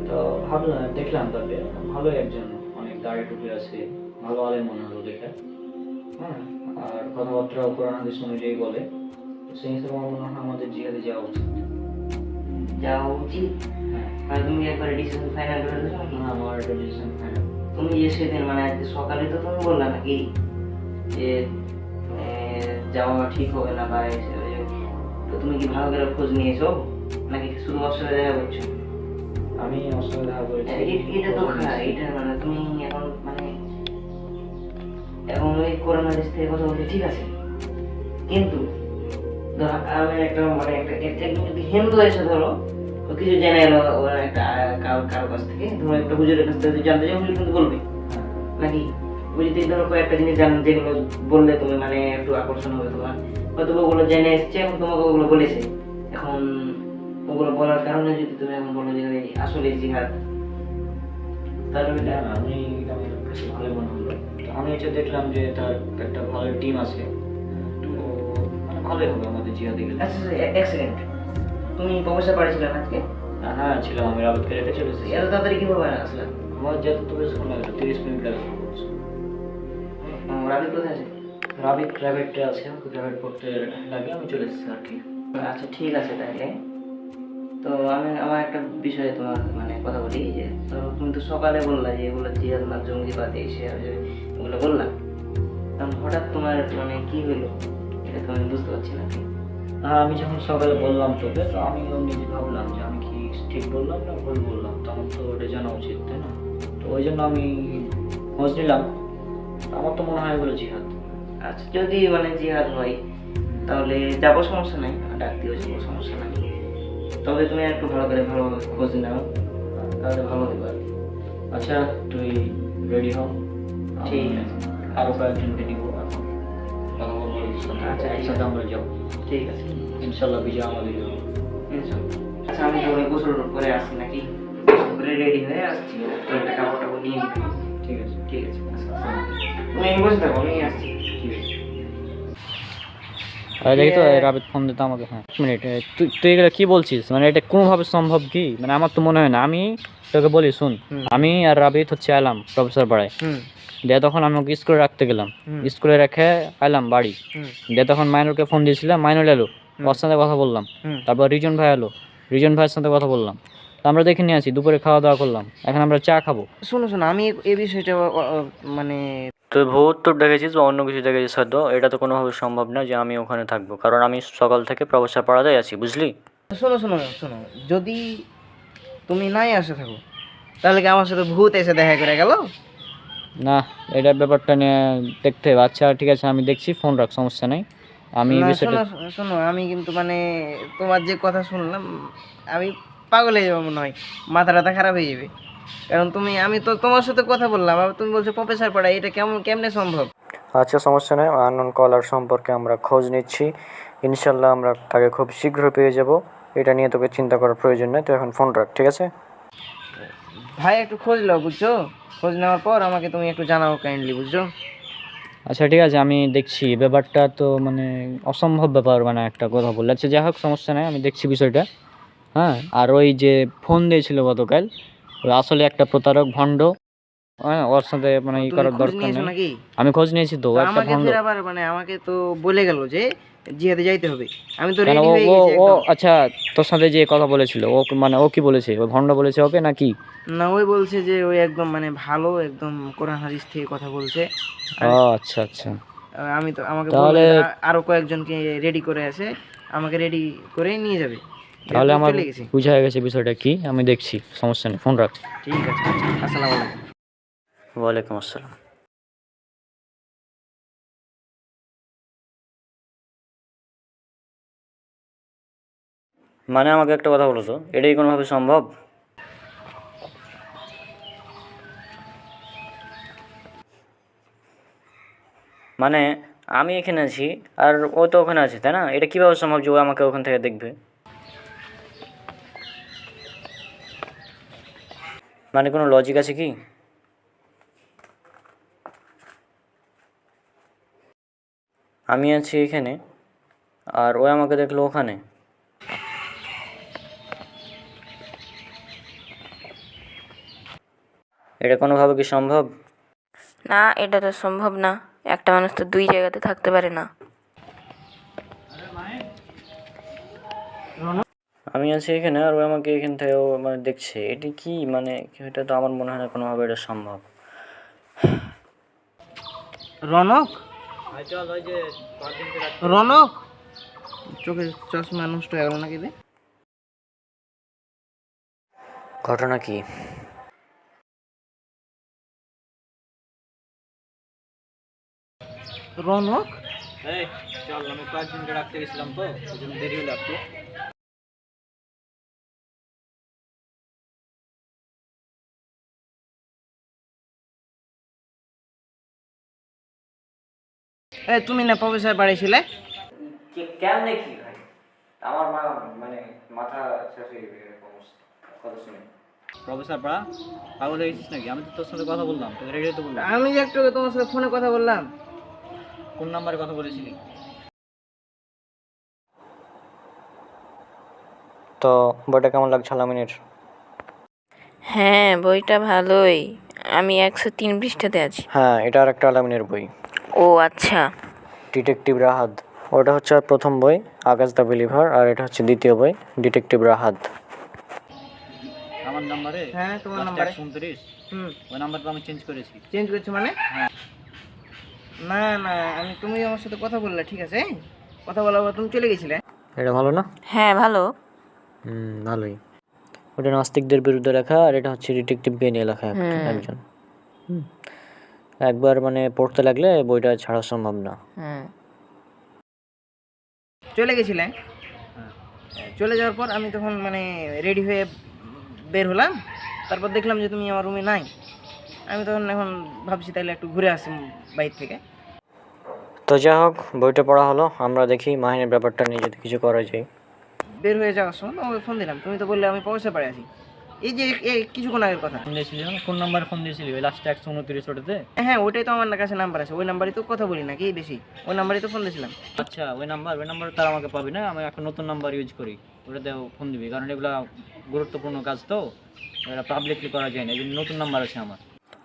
তো ভাবলাম দেখলাম তাকে ভালো একজন, অনেক দাড়ি টুপি আছে, ভালো আলেম মনে হলো দেখে। হ্যাঁ, আর কথাবার্তা কোরআন হাদিস অনুযায়ী বলে, সেই হিসেবে আমার মনে হয় আমাদের জিহাদে যাওয়া উচিত। যাওয়া উচিত। হ্যাঁ, আর তুমি একবার ডিসিশন ফাইনাল করে দিছো নাকি? আমার একটা ডিসিশন ফাইনাল। তুমি যে সেদিন মানে আজকে সকালে তো তুমি বললা নাকি যে যাওয়া ঠিক হবে না বা তো তুমি কি ভালো করে খোঁজ নিয়েছো নাকি শুধু ওর সাথে দেখা করছো? আমি ওর সাথে দেখা করেছি। এটা তো এটা মানে তুমি এখন মানে এখন ওই করোনা দেশ থেকে কথা বলতে ঠিক আছে, কিন্তু ধরো আমি একটা মানে একদম যদি হিন্দু এসে ধরো ও কিছু জেনে এলো ওরা একটা কারো কাছ থেকে, ধরো একটা হুজুরের কাছ থেকে জানতে চাই, হুজুর কিন্তু বলবে নাকি? ওই যদি ধরো কয়েকটা জিনিস জানেন যেগুলো বললে তুমি মানে একটু আকর্ষণ হবে তোমার, হয়তো ওগুলো জেনে এসছে এবং তোমাকে ওগুলো বলেছে, এখন ওগুলো বলার কারণে যদি তুমি এখন বলো যে আসলে জিহাদ, তাহলে আমি আমার কাছে ভালো মনে হলো। তো আমি এটা দেখলাম যে তার একটা ভালো টিম আছে, তো মানে ভালোই হবে আমাদের জিহাদে গেলে। আচ্ছা এক সেকেন্ড, তুমি প্রফেসর বাড়িছিলেন আজকে? হ্যাঁ ছিলাম, আমি রাবিতকে রেখে চলে এসেছি। এত তাড়াতাড়ি কিভাবে আসলে? আমার যেতে তো বেশিক্ষণ লাগলো, 30 মিনিট লাগলো। রাবিত কোথায় আছে? রাবিত প্রাইভেটে আছে, ওকে প্রাইভেট পড়তে লাগে, আমি চলে এসেছি আর কি। আচ্ছা ঠিক আছে তাহলে। তো আমি আমার একটা বিষয়ে তোমার মানে কথা বলি যে তো তুমি তো সকালে বললা যে এগুলো জিহাদ না জঙ্গিবাদ এসে এগুলো বললাম, কারণ হঠাৎ তোমার মানে কি হলো এটা তো আমি বুঝতে পারছি না। হ্যাঁ, আমি যখন সকালে বললাম তোকে, তো আমি নিজে ভাবলাম যে আমি কি ঠিক বললাম না ভুল বললাম, তো আমার তো ওটা জানা উচিত, তাই না? তো ওই জন্য আমি খোঁজ নিলাম, আমার তো মনে হয় এগুলো জিহাদ। আচ্ছা যদি মানে জিহাদ হয় তাহলে যাবো, সমস্যা নাই, ডাক দিও যাবো, সমস্যা নাই, তবে তুমি একটু ভালোভাবে খোঁজ নাও, তাহলে ভালো হবে আর কি। আচ্ছা তুই রেডি হ, ঠিক আছে। আরো কয়েকজনকে নিব, এখন কথা বলবো ওদের সাথে। আচ্ছা, একসাথে আমরা যাবো, ঠিক আছে ইনশাল্লাহ বিজয় আমাদের হবে। আচ্ছা আমি তো গোসল করে আসছি নাকি, গোসল করে রেডি হয়ে আসছি, তো একটা কাপড় টাপড় নিয়ে নিবি। ঠিক আছে। ঠিক আছে আচ্ছা, তুমি বসে থাকো, আমি আসছি। ঠিক আছে। দেখি তো রাবিত ফোন দিতে আমাকে। হ্যাঁ, এক মিনিট, তুই এগুলো কি বলছিস? মানে এটা কোনোভাবে সম্ভব কি? মানে আমার তো মনে হয় না। আমি তোকে বলি শুন, আমি আর রাবিত হচ্ছে এলাম প্রফেসর পাড়ায়, দিয়ে তখন আমি ওকে স্কুলে রাখতে গেলাম, স্কুলে রেখে এলাম বাড়ি, দিয়ে তখন মাইনুরকে ফোন দিয়েছিলাম, মাইনুর এলো, ওর সাথে কথা বললাম, তারপর রিজন ভাই এলো, রিজন ভাইয়ের সাথে কথা বললাম, তো আমরা দেখে নিয়ে আসি, দুপুরে খাওয়া দাওয়া করলাম, এখন আমরা চা খাবো। শোনো আমি এই বিষয়টা মানে তুই ভূত তো দেখেছিস বা অন্য কিছু দেখেছিস হয়তো, এটা তো কোনোভাবে সম্ভব না যে আমি ওখানে থাকবো, কারণ আমি সকাল থেকে প্রফেসর পাড়াতেই আছি, বুঝলি? শোনো যদি তুমি নাই আসে থাকো তাহলে কি আমার সাথে ভূত এসে দেখা করে গেল? না, এটার ব্যাপারটা নিয়ে দেখতে হবে। আচ্ছা ঠিক আছে, আমি দেখছি, ফোন রাখ, সমস্যা নেই। আমি না, বিষয়টা শোনো আমি কিন্তু মানে তোমার যে কথা শুনলাম আমি পাগল হয়ে যাবো মনে হয়, মাথা টাথা খারাপ হয়ে যাবে, কারণ আমি তো তোমার সাথে কথা বললাম আর তুমি বলছো প্রফেসর পাড়া, এটা কেমনে সম্ভব? আচ্ছা সমস্যা নেই, আননোন কলার সম্পর্কে আমরা খোঁজ নিচ্ছি, ইনশাল্লাহ আমরা তাকে খুব শীঘ্র পেয়ে যাব, এটা নিয়ে তোকে চিন্তা করার প্রয়োজন নেই, তুই এখন ফোন রাখ, ঠিক আছে? ভাই একটু খোঁজ নাও, বুঝছো? খোঁজ নেওয়ার পর আমাকে তুমি একটু জানাও কাইন্ডলি, বুঝছো? আচ্ছা ঠিক আছে, আমি দেখছি, ব্যাপারটা তো মানে অসম্ভব ব্যাপার, মানে একটা কথা বললে। আচ্ছা যাই হোক, সমস্যা নেই, আমি দেখছি বিষয়টা। হ্যাঁ, আর ওই যে ফোন দিয়েছিল গতকাল, ওই আসলে একটা প্রতারক, ভণ্ড। হ্যাঁ, ওর সাথে মানে ই করার দরকার নেই। নাকি আমি খোঁজ নিয়েছি তো, ও একটা আমাকে ভণ্ড। ফের আবার মানে আমাকে তো বলে গেল যে জিহাদে যাইতে হবে, আমি তো কেন রেডি হয়ে ও গেছি ও একদম। আচ্ছা, তোর সাথে যে কথা বলেছিল ও মানে ও কি বলেছে? ও ভণ্ড বলেছে ওকে নাকি? না, ওই বলছে যে ওই একদম মানে ভালো, একদম কোরআন হাদিস থেকে কথা বলছে। ও আচ্ছা আচ্ছা, আমি তো আমাকে তাহলে আরো কয়েকজনকে রেডি করে আছে, আমাকে রেডি করে নিয়ে যাবে। তাহলে আমার চলে গেছি। বুঝা গেছে বিষয়টা কি, আমি দেখছি, সমস্যা নেই, ফোন রাখ। ঠিক আছে, আসসালামু আলাইকুম। ওয়ালাইকুম আসসালাম। মানে আমাকে একটা কথা বলো তো, এটাই কোনোভাবে সম্ভব? মানে আমি এখানে আছি আর ও তো ওখানে আছে, তাই না? এটা কীভাবে সম্ভব যে ও আমাকে ওখান থেকে দেখবে? মানে কোনো লজিক আছে কি? আমি আছি এখানে আর ও আমাকে দেখলো ওখানে। এটা কোনোভাবে কি সম্ভব? না, এটা তো সম্ভব না। একটা মানুষ তো দুই জায়গাতে থাকতে পারে না। আমি আছি এখানে আর ও আমাকে এখান থেকে ও মানে দেখছে, এটি কি মানে? এটা তো আমার মনে হয় না কোনোভাবে এটা সম্ভব। রনক, চল ওই যে রনক, চোখে চশমা নষ্ট হয়ে গেল নাকি রে? ঘটনা কি? রনক, এই চল, আমি কয়েকদিনকে রাখতে গেছিলাম তো ওই জন্য দেরি হলো একটু। তুমি না প্রফেসর বাড়িছিলে? কেমনে কি ভাই? আমার মানে মাথা শেষ হয়ে গেছে এরকম কথা শুনে। প্রফেসর পড়া পাগল হয়ে গেছিস নাকি? আমি তো তোর সাথে কথা বললাম, তোকে রেডি তো বললাম। আমি যে একটু আগে তোমার সাথে ফোনে কথা বললাম। কোন নাম্বারে কথা বলেছিলি? তো বইটা কেমন লাগছে আলামিনের? হ্যাঁ, বইটা ভালোই। আমি 103 পৃষ্ঠাতে আছি। হ্যাঁ, এটা আর একটা আলামিনের বই, ও আচ্ছা। ডিটেকটিভ রাহাত। ওটা হচ্ছে আর প্রথম বই আকাশ দ্য বিলিভার, আর এটা হচ্ছে দ্বিতীয় বই ডিটেকটিভ রাহাত। আমার নাম্বারে? হ্যাঁ, তোমার নাম্বারে। 129। ওই নাম্বারটা আমি চেঞ্জ করেছি। চেঞ্জ করছো মানে? না না, তুমি আমার সাথে কথা বললে, ঠিক আছে, কথা বলার পর তুমি চলে গেছিলে। এটা ভালো না? হ্যাঁ, ভালো। ভালোই। ওটা নাস্তিকদের বিরুদ্ধে লেখা আর এটা হচ্ছে ডিটেকটিভকে নিয়ে লেখা একজন। একবার মানে পড়তে লাগলে বইটা ছাড়া সম্ভব না। চলে গেছিলে। চলে যাওয়ার পর আমি তখন মানে রেডি হয়ে বের হলাম। তারপর দেখলাম যে তুমি আমার রুমে নাই। আমি তখন এখন ভাবছি তাহলে একটু ঘুরে আসি বাইরে থেকে। তো যাই হোক, বইটা পড়া হলো, আমরা দেখি মাহিনের ব্যাপারটা নিয়ে যদি কিছু করা যায়। বের হয়ে যাওয়ার সময় তোমাকে ফোন দিলাম, তুমি তো বললে আমি পয়সা পাড়ে আছি। এই যে কিছুক্ষণ আগের কথা। ফোন দিয়েছিলি না? কোন নাম্বারে ফোন দিয়েছিলি? ওই লাস্টে 129 ওটাতে? হ্যাঁ, ওটাই তো আমার কাছে নাম্বার আছে। ওই নাম্বারে তো কথা বলি না কি বেশি, ওই নাম্বারে তো ফোন দিয়েছিলাম। আচ্ছা, ওই নাম্বার তার আমাকে পাবি না। আমি একটা নতুন নাম্বার ইউজ করি, ওটাতেও ফোন দিবি, কারণ এগুলা গুরুত্বপূর্ণ কাজ তো, এটা পাবলিকলি করা যায় না। এই জন্য নতুন নাম্বার আছে আমার।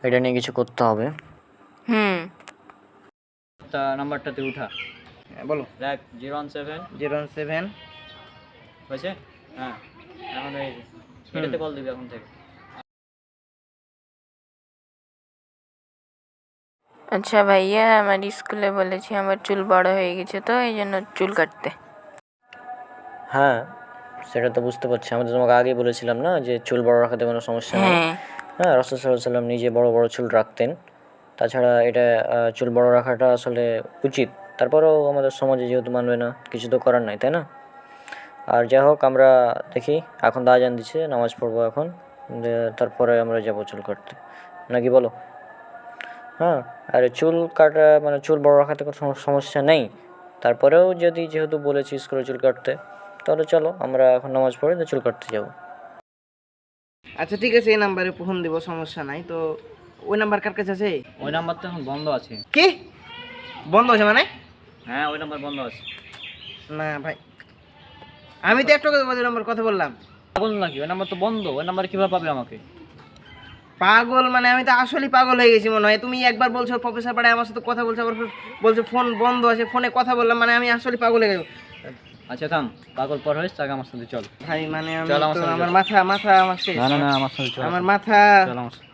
এটা নিয়ে কিছু করতে হবে। তা নাম্বারটাতে উঠা। বলো। দেখ 017 017 হয়েছে? হ্যাঁ, এখন এই এটাতে কল দিবি এখন থেকে। আচ্ছা ভাইয়া, আমার স্কুলে বলেছি আমার চুল বড় হয়ে গেছে, তো এই জন্য চুল কাটতে। হ্যাঁ, সেটা তো বুঝতে পারছি। আমি তো তোমাকে আগেই বলেছিলাম না যে চুল বড় রাখাতে কোনো সমস্যা নেই। হ্যাঁ, রাসূল সাল্লাল্লাহু আলাইহি ওয়াসাল্লাম নিজে বড় বড় চুল রাখতেন। তাছাড়া এটা চুল বড় রাখাটা আসলে উচিত। তারপরেও আমাদের সমাজে যেহেতু মানবে না, কিছু তো করার নাই, তাই না? আর যাই হোক, আমরা দেখি, এখন তো আজান দিচ্ছে, নামাজ পড়বো এখন, তারপরে আমরা যাবো চুল কাটতে, নাকি বলো? হ্যাঁ, আর চুল কাটা মানে চুল বড় রাখাতে কোনো সমস্যা নেই। তারপরেও যদি যেহেতু বলেছি স্কুলে চুল কাটতে, তাহলে চলো আমরা এখন নামাজ পড়ে তো চুল কাটতে যাবো। আচ্ছা ঠিক আছে, এই নাম্বারে ফোন দেবো, সমস্যা নাই। তো ওই নাম্বার কার কাছে আছে? ওই নাম্বার তো এখন বন্ধ আছে। কি বন্ধ আছে মানে? হ্যাঁ, ওই নাম্বার বন্ধ আছে। না ভাই, আমি তো একটু ওই নাম্বার কথা বললাম। পাগল নাকি? ওই নাম্বার তো বন্ধ। ওই নাম্বার কিভাবে পাবে আমাকে? পাগল মানে আমি তো আসলেই পাগল হয়ে গেছি মনে হয়। তুমি একবার বলছো প্রফেসর পাড়ায় আমার সাথে কথা বলছো, আবার বলছো ফোন বন্ধ আছে, ফোনে কথা বললাম, মানে আমি আসলে পাগল হয়ে গেছি। আচ্ছা থাম, পাগল পর হয়েছে, আগে আমার সাথে চল। ভাই মানে আমি চল আমার তো সাথে আমার চল। মাথা আমার শেষ। না না না, আমার সাথে চল। আমার মাথা। চল আমার সাথে।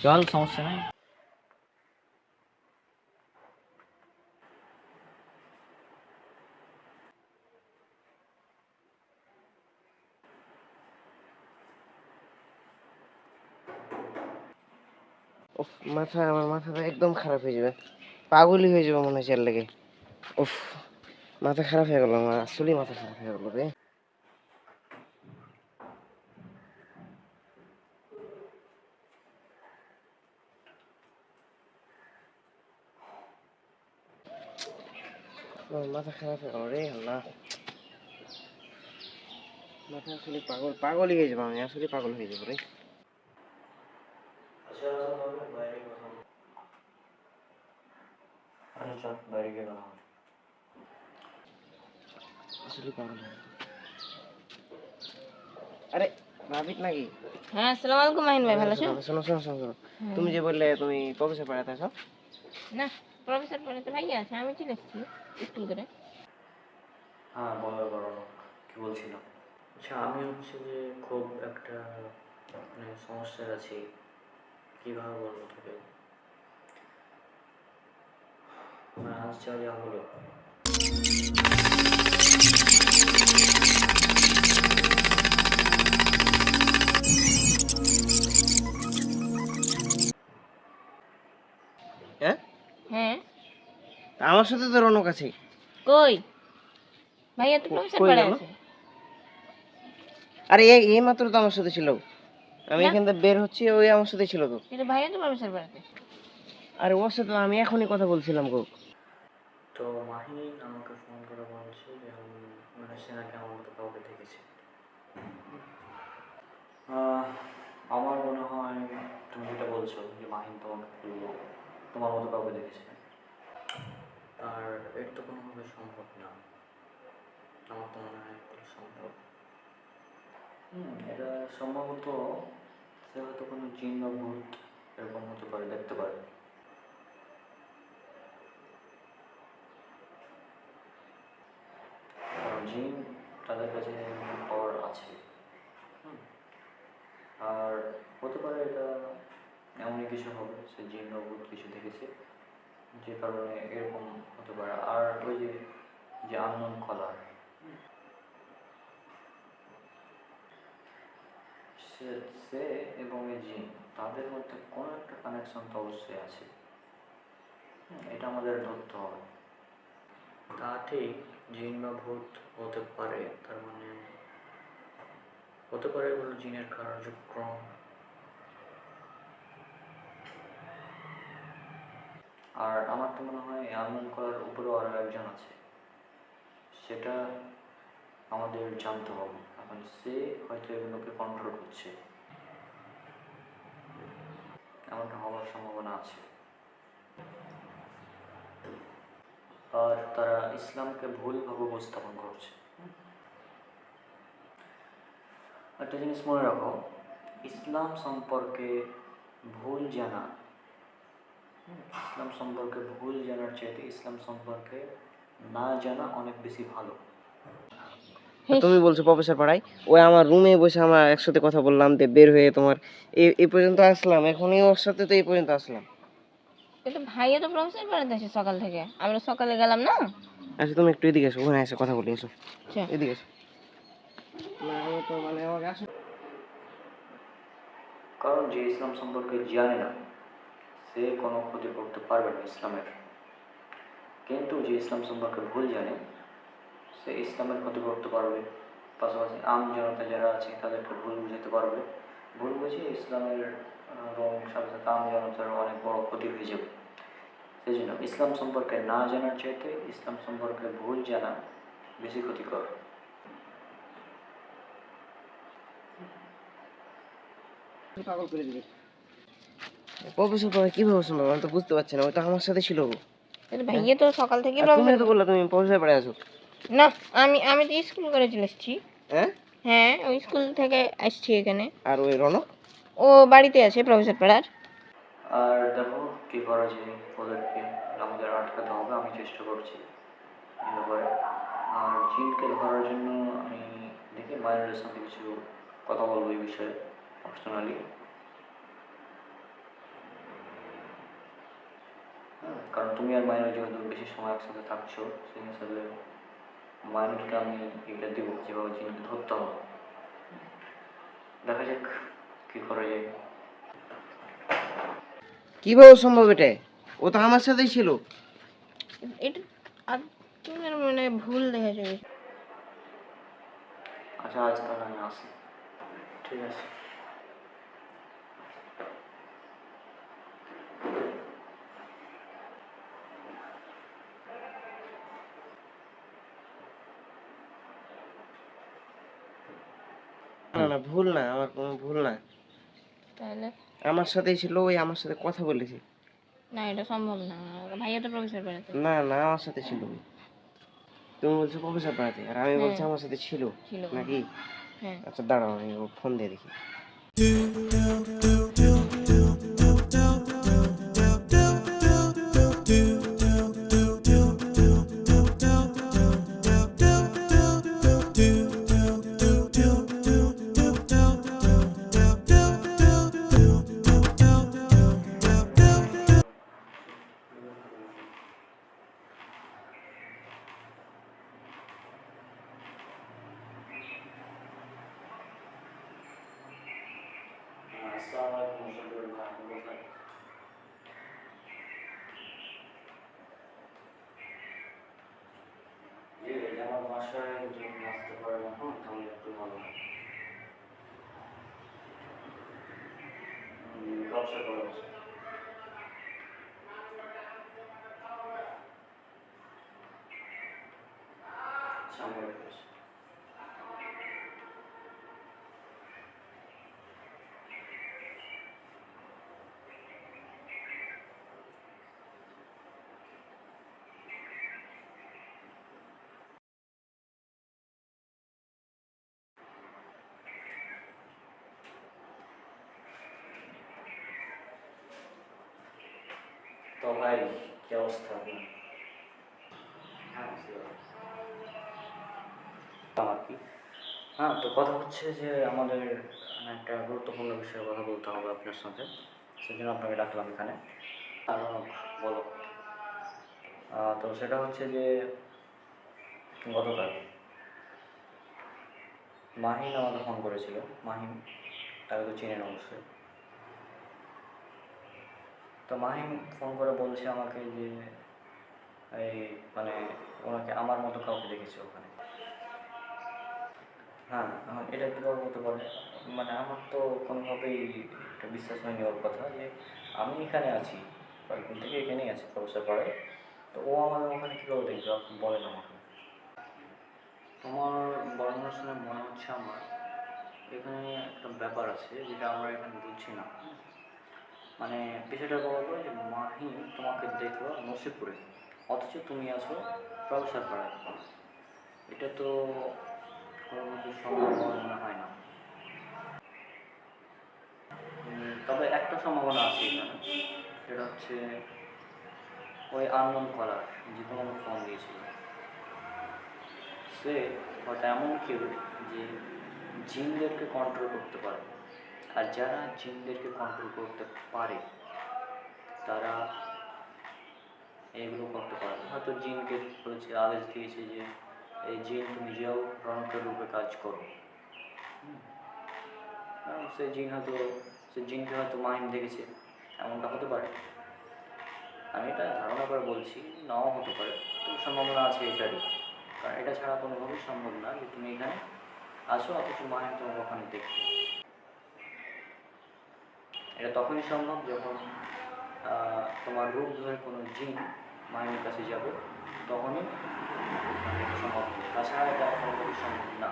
চল, সমস্যা নাই। উফ, আমার মাথাটা একদম খারাপ হয়ে যাবে, পাগলই হয়ে যাবে মনে হচ্ছে এর লেগে। উফ, মাথা খারাপ হয়ে গেল আমার, আসলেই মাথা খারাপ হয়ে গেল রে। মাথা খারাপ হয়ে গেল রে আল্লাহ, মাথা আসলে পাগলই হয়ে যাবো আমি, আসলে পাগল হয়ে যাবো রে। আচ্ছা বাইরে কথা বল। আচ্ছা চল বাইরে গিয়ে কথা বল। আসলে পাগল হয়ে যাবো। আরে নাবিক নাকি? হ্যাঁ, আসসালামু আলাইকুম মাহিন ভাই, ভালো আছেন? শোনো শোনো শোনো শোনো, তুমি যে বললে তুমি প্রফেসর পড়াতে আছো, না, প্রফেসর পড়াতে ভাইয়া আছে, আমি চলে এসেছি স্কুল করে। হ্যাঁ বলো বলো, কি বলছিল? আচ্ছা আমি হচ্ছে যে খুব একটা মানে সমস্যায় আছি, কিভাবে বলবো তোকে। মানে আজ যা হলো, হ্যাঁ হ্যাঁ, আমার সাথে তো রনক আছে। কই ভাইয়া তো প্রফেসর কই পড়ায় গেল? আছে। আরে এই মাত্র তো আমার সাথে ছিল, আমি না। এখান থেকে বের হচ্ছি, ওই আমার সাথে ছিল তো। কিন্তু ভাইয়া তো প্রফেসর পড়াতে। আরে ওর সাথে তো আমি এখনই কথা বলছিলাম গো। তো মাহিন আমাকে ফোন করে বলছে যে মানে সে নাকি আমার মতো কাউকে দেখেছে। আমার মনে হয় তুমি যেটা বলছো যে মাহিন তোমাকে তোমার মতো কাউকে দেখেছে, আর এর তো কোনোভাবে সম্ভব না। আমার তো মনে হয় এগুলো সম্ভব। এটা সম্ভবত সে হয়তো কোনো জিন বা ভূত এরকম হতে পারে, দেখতে পারে। কারণ জিন তাদের কাছে পাওয়ার আছে। হুম, আর হতে পারে এটা এমনই কিছু হবে, সে জিন বা ভূত কিছু দেখেছে যে কারণে এরকম হতে পারে। আর ওই যে যে আননোন কলার, সে সে এবং এই জিন তাদের মধ্যে কোনো একটা কানেকশন তো অবশ্যই আছে। এটা আমাদের ধরতে হবে। তা ঠিক, জিন বা ভূত হতে পারে, তার মানে হতে পারে এগুলো জিনের কার্যক্রম। আর আমার তো মনে হয় আননোন কলার উপরেও আরও একজন আছে, সেটা আমাদের জানতে হবে। এখন সে হয়তো এগুলোকে কন্ট্রোল করছে, এমনটা হওয়ার সম্ভাবনা আছে। আর তারা ইসলামকে ভুলভাবে উপস্থাপন করছে। একটা জিনিস মনে রাখো, ইসলাম সম্পর্কে ভুল জানা, ইসলাম সম্পর্কে ভুল জানার চাইতে ইসলাম সম্পর্কে না জানা অনেক বেশি ভালো। তুমি বলছো প্রফেসর পড়াই, ওই আমার রুমে বসে আমরা একসাথে কথা বললাম, বের হয়ে তোমার এই পর্যন্ত আসলাম, এখনই ওর সাথে তো এই পর্যন্ত আসলাম। কিন্তু ভাইয়া তো প্রফেসর পড়াতে আছে সকাল থেকে, আমরা সকালে গেলাম না। আচ্ছা তুমি একটু এদিকে এসো, ওখানে এসে কথা বলি, এসো আচ্ছা। এদিকে এসো। না আমি তো মানে আমাকে আসো। কারণ যে ইসলাম সম্পর্কে জানে না সে কোনো ক্ষতি করতে পারবে না ইসলামের, কিন্তু যে ইসলাম সম্পর্কে ভুল জানে সে ইসলামের ক্ষতি করতে পারবে। পাশাপাশি আম জনতা যারা আছে তাদেরকে ভুল বুঝাতে পারবে, ভুল বুঝিয়ে ইসলামের এবং সাথে সাথে আম জনতার অনেক বড় ক্ষতি হয়ে যাবে। সেই জন্য ইসলাম সম্পর্কে না জানার চাইতে ইসলাম সম্পর্কে ভুল জানা বেশি ক্ষতিকর। পাগল করে দিবে প্রফেসর পড়াই, কিভাবে সম্ভব আমি তো বুঝতে পারছি না, ওই তো আমার সাথে ছিল গো। কিন্তু ভাইয়া তো সকাল থেকে আর তুমি তো বললা তুমি প্রফেসর পড়াই আছো। না, আমি তো স্কুল করে চলে এসেছি। হ্যাঁ হ্যাঁ, ওই স্কুল থেকে আসছি এখানে। আর ওই রনক? ও বাড়িতে আছে প্রফেসর পড়ার। আর দেখো কী করা যায়, ওদেরকে আমাদের আটকাতে হবে, আমি চেষ্টা করছি এই ব্যাপারে। আর জিনকে ধরার জন্য আমি দেখি মায়ের সাথে কিছু কথা বলবো এই বিষয়ে পার্সোনালি। হ্যাঁ, কারণ তুমি আর মায়ের যেহেতু বেশি সময় একসাথে থাকছো, সেই হিসাবে মায়েরকে আমি এটা দেবো যেভাবে জিনকে ধরতে হবে। দেখা যাক কী করা যায়। কিভাবে সম্ভব এটা? ও তো আমার সাথেই ছিল। এটা আর তোমার মনে হয় ভুল দেখেছো। আচ্ছা আজ তাহলে আমি আসি, ঠিক আছে। না ভুল না, আমার কোনো ভুল না। তাহলে আমার সাথেই ছিল, ওই আমার সাথে কথা বলেছে। না, এটা সম্ভব না। ভাইয়া তো প্রফেসর পাড়াতে। না না, আমার সাথে ছিল ওই। তুমি বলছো প্রফেসর পাড়াতে, আর আমি বলছি হ্যাঁ। আমার সাথে ছিল ছিল। নাকি? হ্যাঁ। আচ্ছা দাঁড়াও, আমি ফোন দিয়ে দেখি। আমার বাসায় যদি আসতে পারেন এখন তাহলে একটু ভালো হয়। ব্যবসা করা উচিত। সামনে রেখেছি। তো ভাই কি অবস্থা আপনার? হ্যাঁ আমার কি, হ্যাঁ তো কথা হচ্ছে যে আমাদের একটা গুরুত্বপূর্ণ বিষয়ে কথা বলতে হবে আপনার সাথে, সেই জন্য আপনাকে ডাকলাম এখানে। আর বলো। তো সেটা হচ্ছে যে গতকাল মাহিন আমাকে ফোন করেছিল। মাহিন, তাকে তো চিনেন অবশ্যই। তো মাহিন ফোন করে বলছে আমাকে যে এই মানে ওনাকে আমার মতো কাউকে দেখেছে ওখানে। হ্যাঁ, এখন এটা কীভাবে হতে পারে? মানে আমার তো কোনোভাবেই এটা বিশ্বাস হয়নি ওর কথা, যে আমি এখানে আছি, কয়েকদিন থেকে এখানেই আছি প্রফেসর পাড়ায়, তো ও আমাদের ওখানে কীভাবে দেখবে আপনি বলেন আমাকে। তোমার বর্ণনা শুনে মনে হচ্ছে আমার এখানে একটা ব্যাপার আছে যেটা আমরা এখানে বুঝছি না। মানে বিষয়টা বলবো যে মাহিন তোমাকে দেখলো নসিপুরে, অথচ তুমি আছো প্রফেসর পাড়ায়। এটা তো কোনো কিছু সম্ভব বলে মনে হয় না। তবে একটা সম্ভাবনা আছে এখানে, সেটা হচ্ছে ওই আননোন কলার যে তোমাকে ফোন দিয়েছিল, সে হয়তো এমন কেউ যে জিনদেরকে কন্ট্রোল করতে পারে। আর যারা জিনদেরকে কন্ট্রোল করতে পারে তারা এগুলো করতে পারে না। হয়তো জিনকে বলেছে, আদেশ দিয়েছে যে এই জিন তুমি যাও রণকের রূপে কাজ করো। সে জিনকে হয়তো মাইন্ড দেখেছে, এমনটা হতে পারে। আমি এটা ধারণা করে বলছি, নাও হতে পারে, তবে সম্ভাবনা আছে এটারই। কারণ এটা ছাড়া কোনোভাবেই সম্ভব না যে তুমি এখানে আসো অথচ মায়ের তোমার ওখানে দেখবে। এটা তখনই সম্ভব যখন তোমার রূপ ধরে কোনো জিন মায়ের কাছে যাবে, তখনই এটা সম্ভব হবে। তাছাড়া এটা কোনোভাবেই সম্ভব না।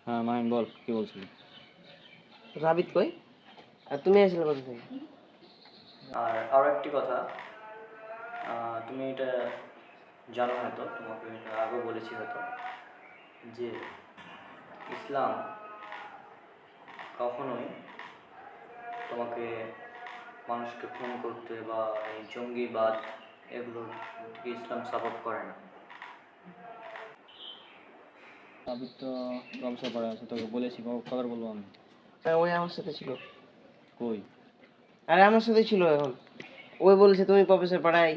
হ্যাঁ মাহিন বল, কি বলছিলি? রাবিত কই? আর তুমি আসলে কোথা থেকে? আর আরও একটি কথা, তুমি এটা জানো হয়তো, তোমাকে এটা আগেও বলেছি হয়তো, যে ইসলাম কখনোই তোমাকে মানুষকে খুন করতে বা এই জঙ্গিবাদ এগুলো ইসলাম সাপোর্ট করে না। আমি তো ব্যবসা পড়ে আছে, তোকে বলেছি, কবার বলবো আমি? হ্যাঁ, ওই আমার সাথে ছিল। কই? আরে আমার সাথে ছিল এখন। ওই বলছে তুমি প্রফেসর পাড়াই।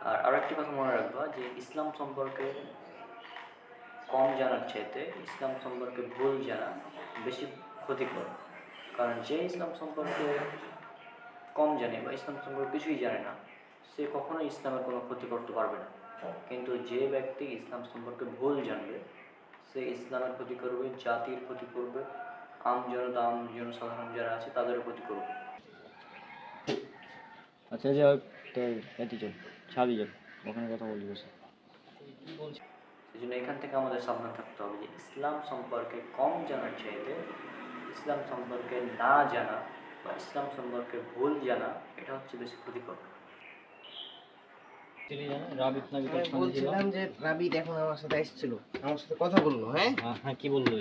আর আরও একটি কথা মনে রাখবা, যে ইসলাম সম্পর্কে কম জানার চাইতে ইসলাম সম্পর্কে ভুল জানা বেশি ক্ষতিকর। কারণ যে ইসলাম সম্পর্কে কম জানে বা ইসলাম সম্পর্কে কিছুই জানে না, সে কখনোই ইসলামের কোনো ক্ষতি করতে পারবে না। কিন্তু যে ব্যক্তি ইসলাম সম্পর্কে ভুল জানবে, সে ইসলামের ক্ষতি করবে, জাতির ক্ষতি করবে, জনসাধারণ যারা আছে তাদেরও ক্ষতি করবে। আচ্ছা যাই হোক, তো এটি চল, ছাড়ি যাক। ওখানে কথা বলবি সেই জন্য এখান থেকে আমাদের সাবধান থাকতে হবে যে ইসলাম সম্পর্কে কম জানার চাইতে ইসলাম সম্পর্কে না জানা বা ইসলাম সম্পর্কে ভুল জানা এটা হচ্ছে বেশি ক্ষতিকর। আমি বলছিলাম যে রাবিত এখন আমার সাথে এসেছিল, আমার সাথে কথা বললো। হ্যাঁ হ্যাঁ কি বললো?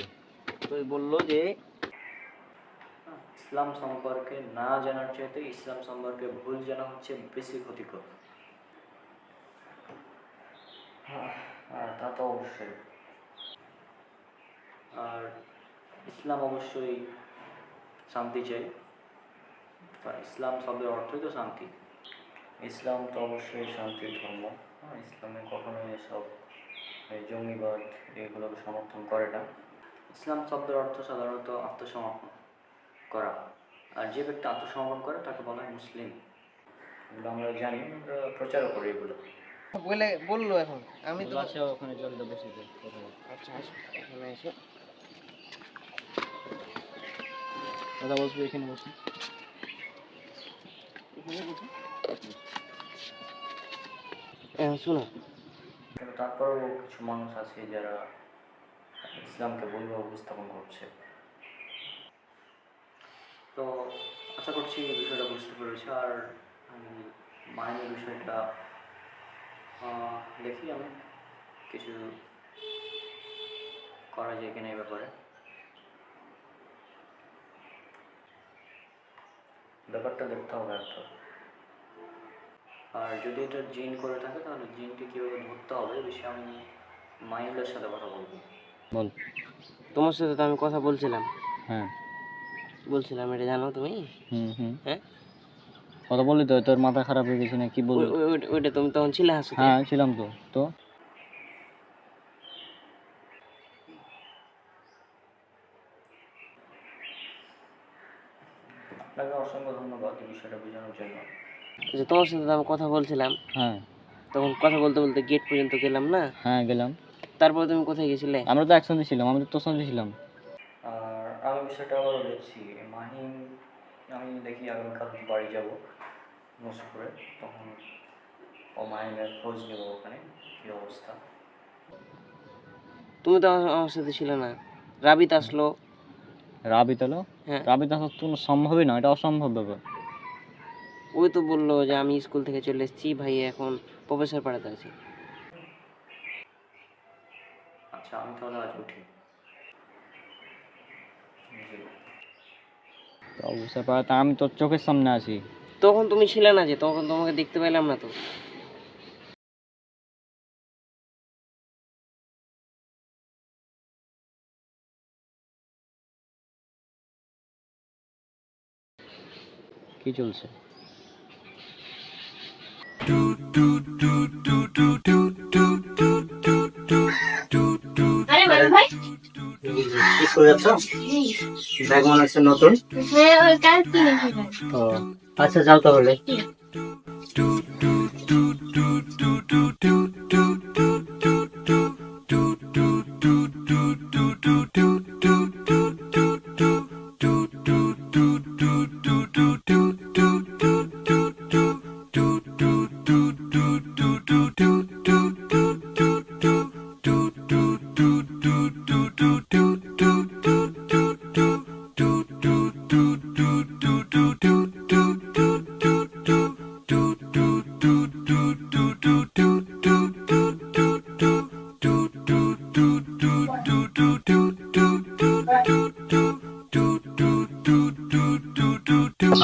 তো বললো যে ইসলাম সম্পর্কে না জানার চাইতে ইসলাম সম্পর্কে ভুল জানা হচ্ছে বেশি ক্ষতিকর। আর তা তো অবশ্যই। আর ইসলাম অবশ্যই শান্তি চাই, বা ইসলাম শব্দের অর্থই তো শান্তি। ইসলাম তো অবশ্যই শান্তির ধর্ম। ইসলামে কখনোই এসব জঙ্গিবাদ এগুলোকে সমর্থন করে না। ইসলাম শব্দের অর্থ সাধারণত আত্মসমর্পণ করা, আর যে ব্যক্তি আত্মসমর্পণ করে তাকে বলা হয় মুসলিম। এগুলো আমরা জানি, আমরা প্রচারও করি এগুলো। বললো এখন আমি তো আচ্ছা ওখানে জলটা বসে দে কথা বল। আচ্ছা আসো এখানে এসো। কথা বলবি এখানে বসে। শোনো, কিন্তু তারপরেও কিছু মানুষ আছে যারা ইসলামকে ভুলভাবে উপস্থাপন করছে। তো আশা করছি এই বিষয়টা বুঝতে পেরেছি। আর মাইনের বিষয়টা দেখি আমি কিছু করা যায় কিনা এই ব্যাপারে। ব্যাপারটা দেখতে হবে একটা। আর যদি এটা জিন করে থাকে তাহলে জিনকে কীভাবে ধরতে হবে এই বিষয়ে আমি মাইনুলের সাথে কথা বলবো। বল। তোমার সাথে তো আমি কথা বলছিলাম। হ্যাঁ বলছিলাম, এটা জানো তুমি? হ্যাঁ কথা বললি তো, তোর মাথা খারাপ হয়ে গেছে না কি বলবি? ওইটা তুমি তখন ছিলে হাসতে। হ্যাঁ ছিলাম তো। তো আপনাকে অসংখ্য ধন্যবাদ এই বিষয়টা বোঝানোর জন্য। যে তোমার সাথে তো আমি কথা বলছিলাম, হ্যাঁ তখন কথা বলতে বলতে গেট পর্যন্ত গেলাম না? হ্যাঁ গেলাম। তারপর তুমি কোথায় গেছিলে? আমরা তো একসঙ্গে ছিলাম, আমরা তো তোর সঙ্গে ছিলাম। আর আমি বিষয়টা আবারও দেখছি মাহিম, আমি দেখি আগামীকাল বাড়ি যাব মুসিপুরে, তখন ও মাহিমের খোঁজ নেব ওখানে কী অবস্থা। তুমি তো আমার সাথে ছিলে না। রাবিত আসলো। রাবিত এলো? হ্যাঁ রাবিত আসা তো কোনো সম্ভবই না, এটা অসম্ভব ব্যাপার। ওই তো বললো যে আমি স্কুল থেকে চলে এসেছি ভাই, এখন প্রফেসর পাড়াতে আছি। আচ্ছা আমি তাহলে আজ উঠি। অবস্থা পাড়াতে আমি তোর চোখের সামনে আছি। তখন তুমি ছিলে না, যে তখন তোমাকে দেখতে পেলাম না তো। কি চলছে? আরে মানব ভাই, কি করে যাচ্ছ? ব্যাগ মনে হচ্ছে নতুন। হ্যাঁ ওই কাল কিনেছি ভাই। ও আচ্ছা যাও তাহলে।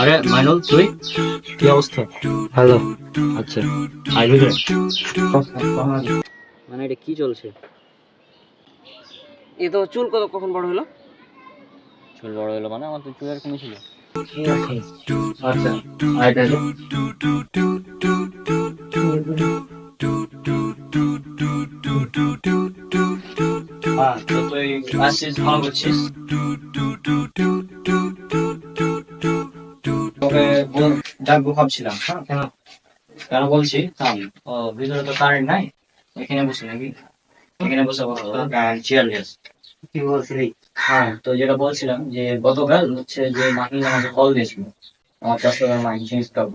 আরে মাইনুল, তুই কি অবস্থা? ভালো। আচ্ছা আয় ভিতরে। মানে এটা কি চলছে? এ তো চুল কখন বড় হলো? চুল বড় হলো মানে? আমার তো চুল আর কমে ছিল। ঠিক আছে আচ্ছা আইটা যে তো তুই আসছিস, ভালো করছিস। তোকে ডাকবো ভাবছিলাম। হ্যাঁ কেন কেন বলছি, ও ভিতরে তো কারেন্ট নাই, এখানে বসে নাকি, এখানে বসে চেয়ার গ্যাস। কি বলছিলি? হ্যাঁ তো যেটা বলছিলাম যে গতকাল হচ্ছে যে মাহিন আমাকে কল দিয়েছিল, আমার চাষের মাহিন জিনিস পাবো।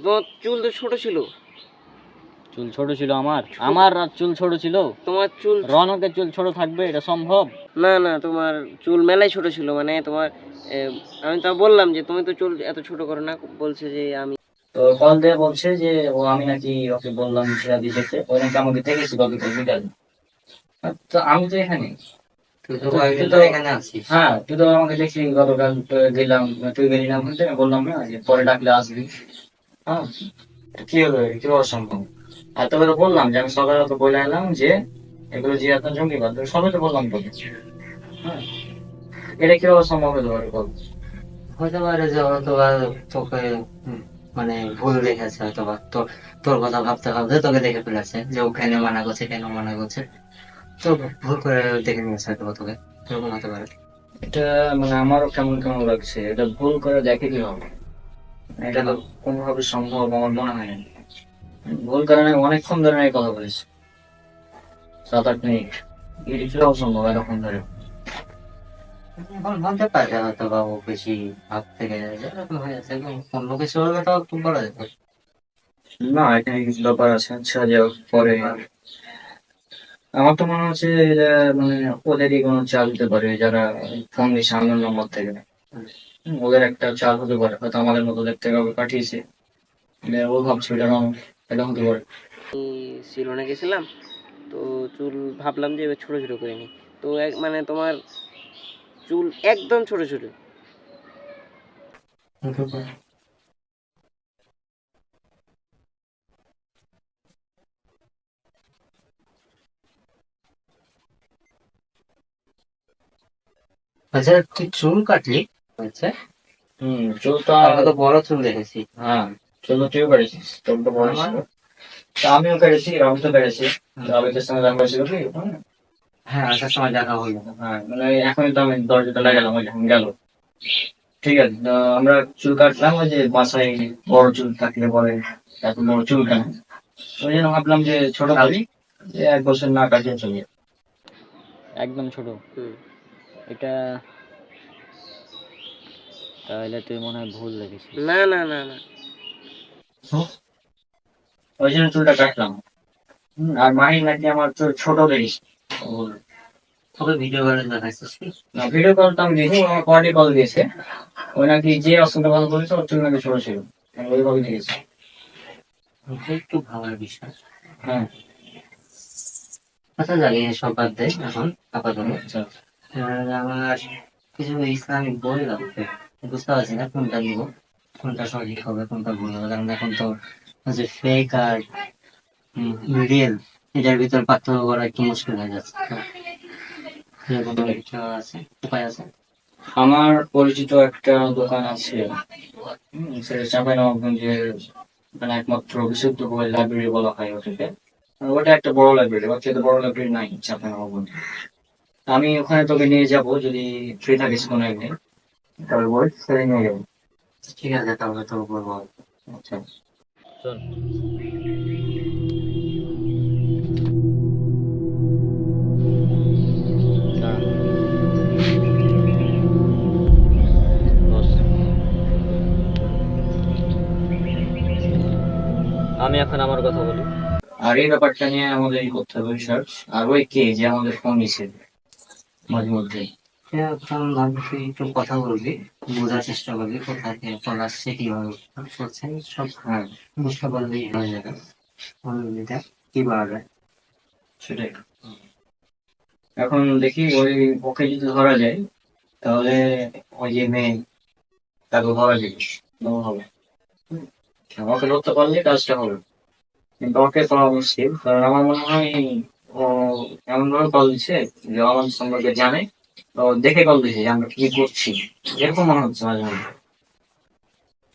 তোমার চুল তো ছোট ছিল। চুল ছোট ছিল আমার আমার আর চুল ছোট ছিল? তোমার চুল, রনকের চুল ছোট থাকবে, এটা সম্ভব? না না, তোমার চুল মেলাই ছোট ছিল, মানে তোমার আমি তো বললাম যে তুমি তো চুল এত ছোট করো না, বলছে যে আমি। তো কল দিয়ে বলছে যে ও আমি নাকি ওকে বললাম সেটা দিতেছে, ও নাকি আমাকে দেখেছি গতকাল বিকালে। তো আমি তো এখানে, তুই তো তুই তো এখানে আছিস। হ্যাঁ তুই তো আমাকে দেখছি গতকাল, তো গেলাম, তুই গেলি না বলতে বললাম না যে পরে ডাকলে আসবি। হ্যাঁ, তো কি হলো, কি অসম্ভব? আর তোকে তো বললাম যে আমি সকালে তো বলে এলাম যে এগুলো জিয়াদ না জঙ্গিবাদ, সবাই তো বললাম তোকে। হ্যাঁ, এটা কি অসম্ভব হতে পারে বল? হতে পারে যে হয়তো বা তোকে মানে ভুল দেখেছে, হয়তো বা তোর তোর কথা ভাবতে ভাবতে তোকে দেখে ফেলেছে যে ও কেন মানা করছে, কেন মানা করছে, তো ভুল করে দেখে নিয়েছে হয়তো বা তোকে, এরকম হতে পারে। এটা মানে আমারও কেমন কেমন লাগছে, এটা ভুল করে দেখে কি হবে? এটা তো কোনোভাবে সম্ভব আমার মনে হয় না। ভুল কারণে অনেকক্ষণ ধরে এই কথা বলেছি, 7-8 মিনিট। এটা কি অসম্ভব এতক্ষণ ধরে? এখন হতে পারে হয়তো বা ও বেশি ভাব থেকে এরকম হয়ে যাচ্ছে, এবং অন্য কিছু হলে তো একটু বলা যেত। না, এখানে কিছু ব্যাপার আছে। আচ্ছা, যে পরে আমার তো মনে হচ্ছে এটা মানে ওদেরই কোনো চাল হতে পারে, যারা ফোন দিয়েছে আমার নম্বর থেকে। ওদের একটা চাল হতে পারে, হয়তো আমাদের মতো দেখতে কাউকে পাঠিয়েছে। ও ভাবছে এটা রং, এটা হতে পারে। সিলোনে গেছিলাম, তো চুল ভাবলাম যে এবার ছোট ছোট করে নি, তো মানে তোমার চুল একদম ছোট ছোট। আচ্ছা, তুই চুল কাটলি? আচ্ছা, চুলটা আমরা তো বড় চুল দেখেছি। হ্যাঁ, চুল তো তুইও কেটেছিস, তোর তো বড় ছিল। তা আমিও কেটেছি, আমি তো কেটেছি। রাবিকের সঙ্গে দেখা হয়েছিল কি? হ্যাঁ, আসার সময় দেখা হইলো। হ্যাঁ, মানে এখনই তো আমি দরজাটা লাগালাম, ওই যখন গেল। ঠিক আছে, তো আমরা চুল কাটলাম, ওই যে বাসায় বড় চুল থাকলে পরে এত বড় চুল কেন, ওই জন্য ভাবলাম যে ছোট করি, যে 1 বছর না কাটিয়ে চলে একদম ছোট। এটা তাহলে তুই মনে হয় ভুল দেখেছিস। না না না না, ওই জন্য চুলটা কাটলাম। আর মাহি নাকি আমার চুল ছোট দেখিস। তোকে ভিডিও করে দেখাচ্ছিস কি? না, ভিডিও কল তো আমি দেখি, আমার কোয়ার্টার কল দিয়েছে। ওই নাকি যে অসুবিধা কথা বলেছে ওর চুল নাকি ছোট ছিল, আমি ওইভাবে দেখেছি। এটা একটু ভাবার বিষয়। হ্যাঁ, আচ্ছা, জানি সব বাদ দে এখন আপাতত। আচ্ছা। আমার কিছু ইসলামিক বই লাগবে, বুঝতে পারছি না কোনটা নিব, কোনটা সঠিক হবে, কোনটা ভুল হবে, কারণ এখন তো যে ফেক আর রিয়েল, এটার ভিতর পার্থক্য করা একটু মুশকিল হয়ে যাচ্ছে। তো এরকম কিছু আছে, উপায় আছে? আমার পরিচিত একটা দোকান আছে, সেটা চাঁপাইনবাবগঞ্জের, মানে একমাত্র বিশুদ্ধ বই লাইব্রেরি বলা হয় ওটাকে। আর ওটা একটা বড় লাইব্রেরি, ওর চেয়ে বড় লাইব্রেরি নাই চাঁপাইনবাবগঞ্জে। আমি ওখানে তোকে নিয়ে যাব, যদি ফ্রি থাকিস কোনো একদিন, তাহলে বই সেটা নিয়ে যাবো। ঠিক আছে, তাহলে তো বলবো। আচ্ছা, চল। আমি এখন আমার কথা বলি। আর এই ব্যাপারটা নিয়ে আমাদের করতে হবে রিসার্চ। আর ওই কে যে আমাদের ফোন নিছে মাঝে মধ্যে, এখন ভাবছি একটু কথা বলবি, বোঝার চেষ্টা করবি কোথা থেকে ফোন আসছে, কিভাবে করছে, সব হ্যাঁ বুঝতে পারলেই হয়ে যাবে। অনুভূতিটা কি পাওয়া যায় সেটাই। এখন দেখি ওই ওকে যদি ধরা যায়, তাহলে ওই যে মেয়ে, তাকে ধরা যাবে, হবে। আমাকে ধরতে পারলে কাজটা হবে, কিন্তু ওকে পাওয়া মুশকিল, কারণ আমার মনে হয় ও এমন ভাবে কল দিচ্ছে যে আমাদের সম্পর্কে জানে, তো দেখে কল দিচ্ছে যে আমরা কি করছি, এরকম মনে হচ্ছে মাঝে মাঝে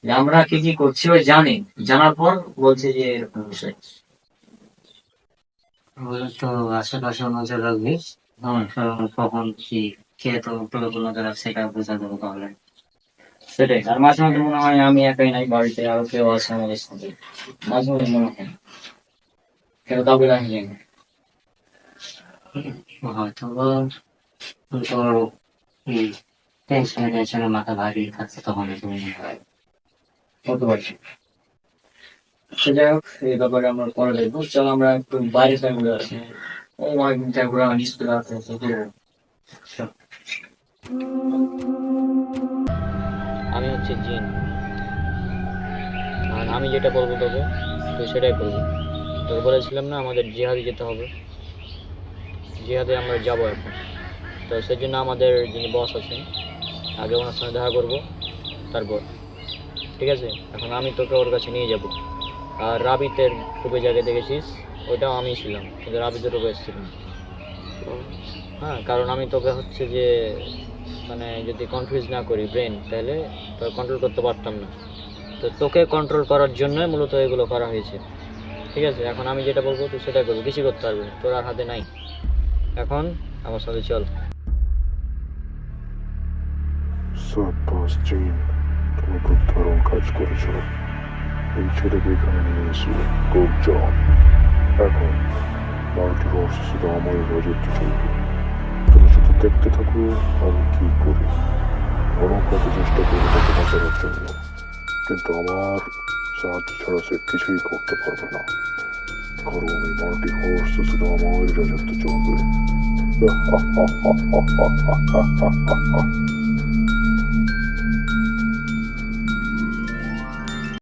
যে আমরা কি কি করছি ও জানে, জানার পর বলছে যে এরকম বিষয়। তো আশেপাশে নজর রাখবি, কারণ কখন কি কে তো তোর উপর নজর রাখছে সেটা বোঝা যাবে তাহলে। সেটাই। আর মাঝে মাঝে মনে হয় আমি একাই নাই, বাড়িতে আরো কেউ আছে আমাদের সাথে, মাঝে মাঝে মনে হয় কেউ কাউকে রাখি যায় না। হয়তো তোর টেনশনে টেনশনে মাথা ভারী থাকছে, তখন তুমি হতে পারছি। সে যাই হোক, এই ব্যাপারে আমরা পরে দেখবো। চলো আমরা একটু বাইরে থেকে ঘুরে আসি। ও মাই ঘুরে আমি স্কুলে আসতে আমি হচ্ছে জিন, আর আমি যেটা বলবো তোকে তুই সেটাই করবি। তোকে বলেছিলাম না আমাদের জিহাদে যেতে হবে, জিহাদে আমরা যাবো এখন। তো সেই জন্য আমাদের যিনি বস আছেন আগে ওনার সঙ্গে দেখা করবো, তারপর ঠিক আছে। এখন আমি তোকে ওর কাছে নিয়ে যাব। আর রাবিতের রূপে জায়গায় দেখেছিস, ওইটাও আমি ছিলাম, কিন্তু রাবিতের রূপে এসেছিলাম। হ্যাঁ, কারণ আমি তোকে হচ্ছে যে মানে যদি কনফিউজ না করি ব্রেন, তাহলে তোকে কন্ট্রোল করতে পারতাম না। তো তোকে কন্ট্রোল করার জন্যই মূলত এগুলো করা হয়েছে, ঠিক আছে। এখন আমি যেটা বলবো তুই সেটাই করবি, কিছু করতে পারবি না, তোর আর হাতে নাই। এখন আমার সাথে চল। সাব্বাস জিন, তুমি খুব দারুণ কাজ করেছো। এই ছেলেকে এখানে নিয়ে এসে গুড জব। এখন মাল্টিভার্স শুধু আমার রাজত্ব চলবে। তুমি শুধু দেখতে থাকো আমি কি করি। অনেক কত চেষ্টা করি তাকে বাঁচানোর জন্য, কিন্তু আমার সাহায্য ছাড়া সে কিছুই করতে পারবে না। কারণ এই মাল্টিভার্স শুধু আমার রাজত্ব চলবে।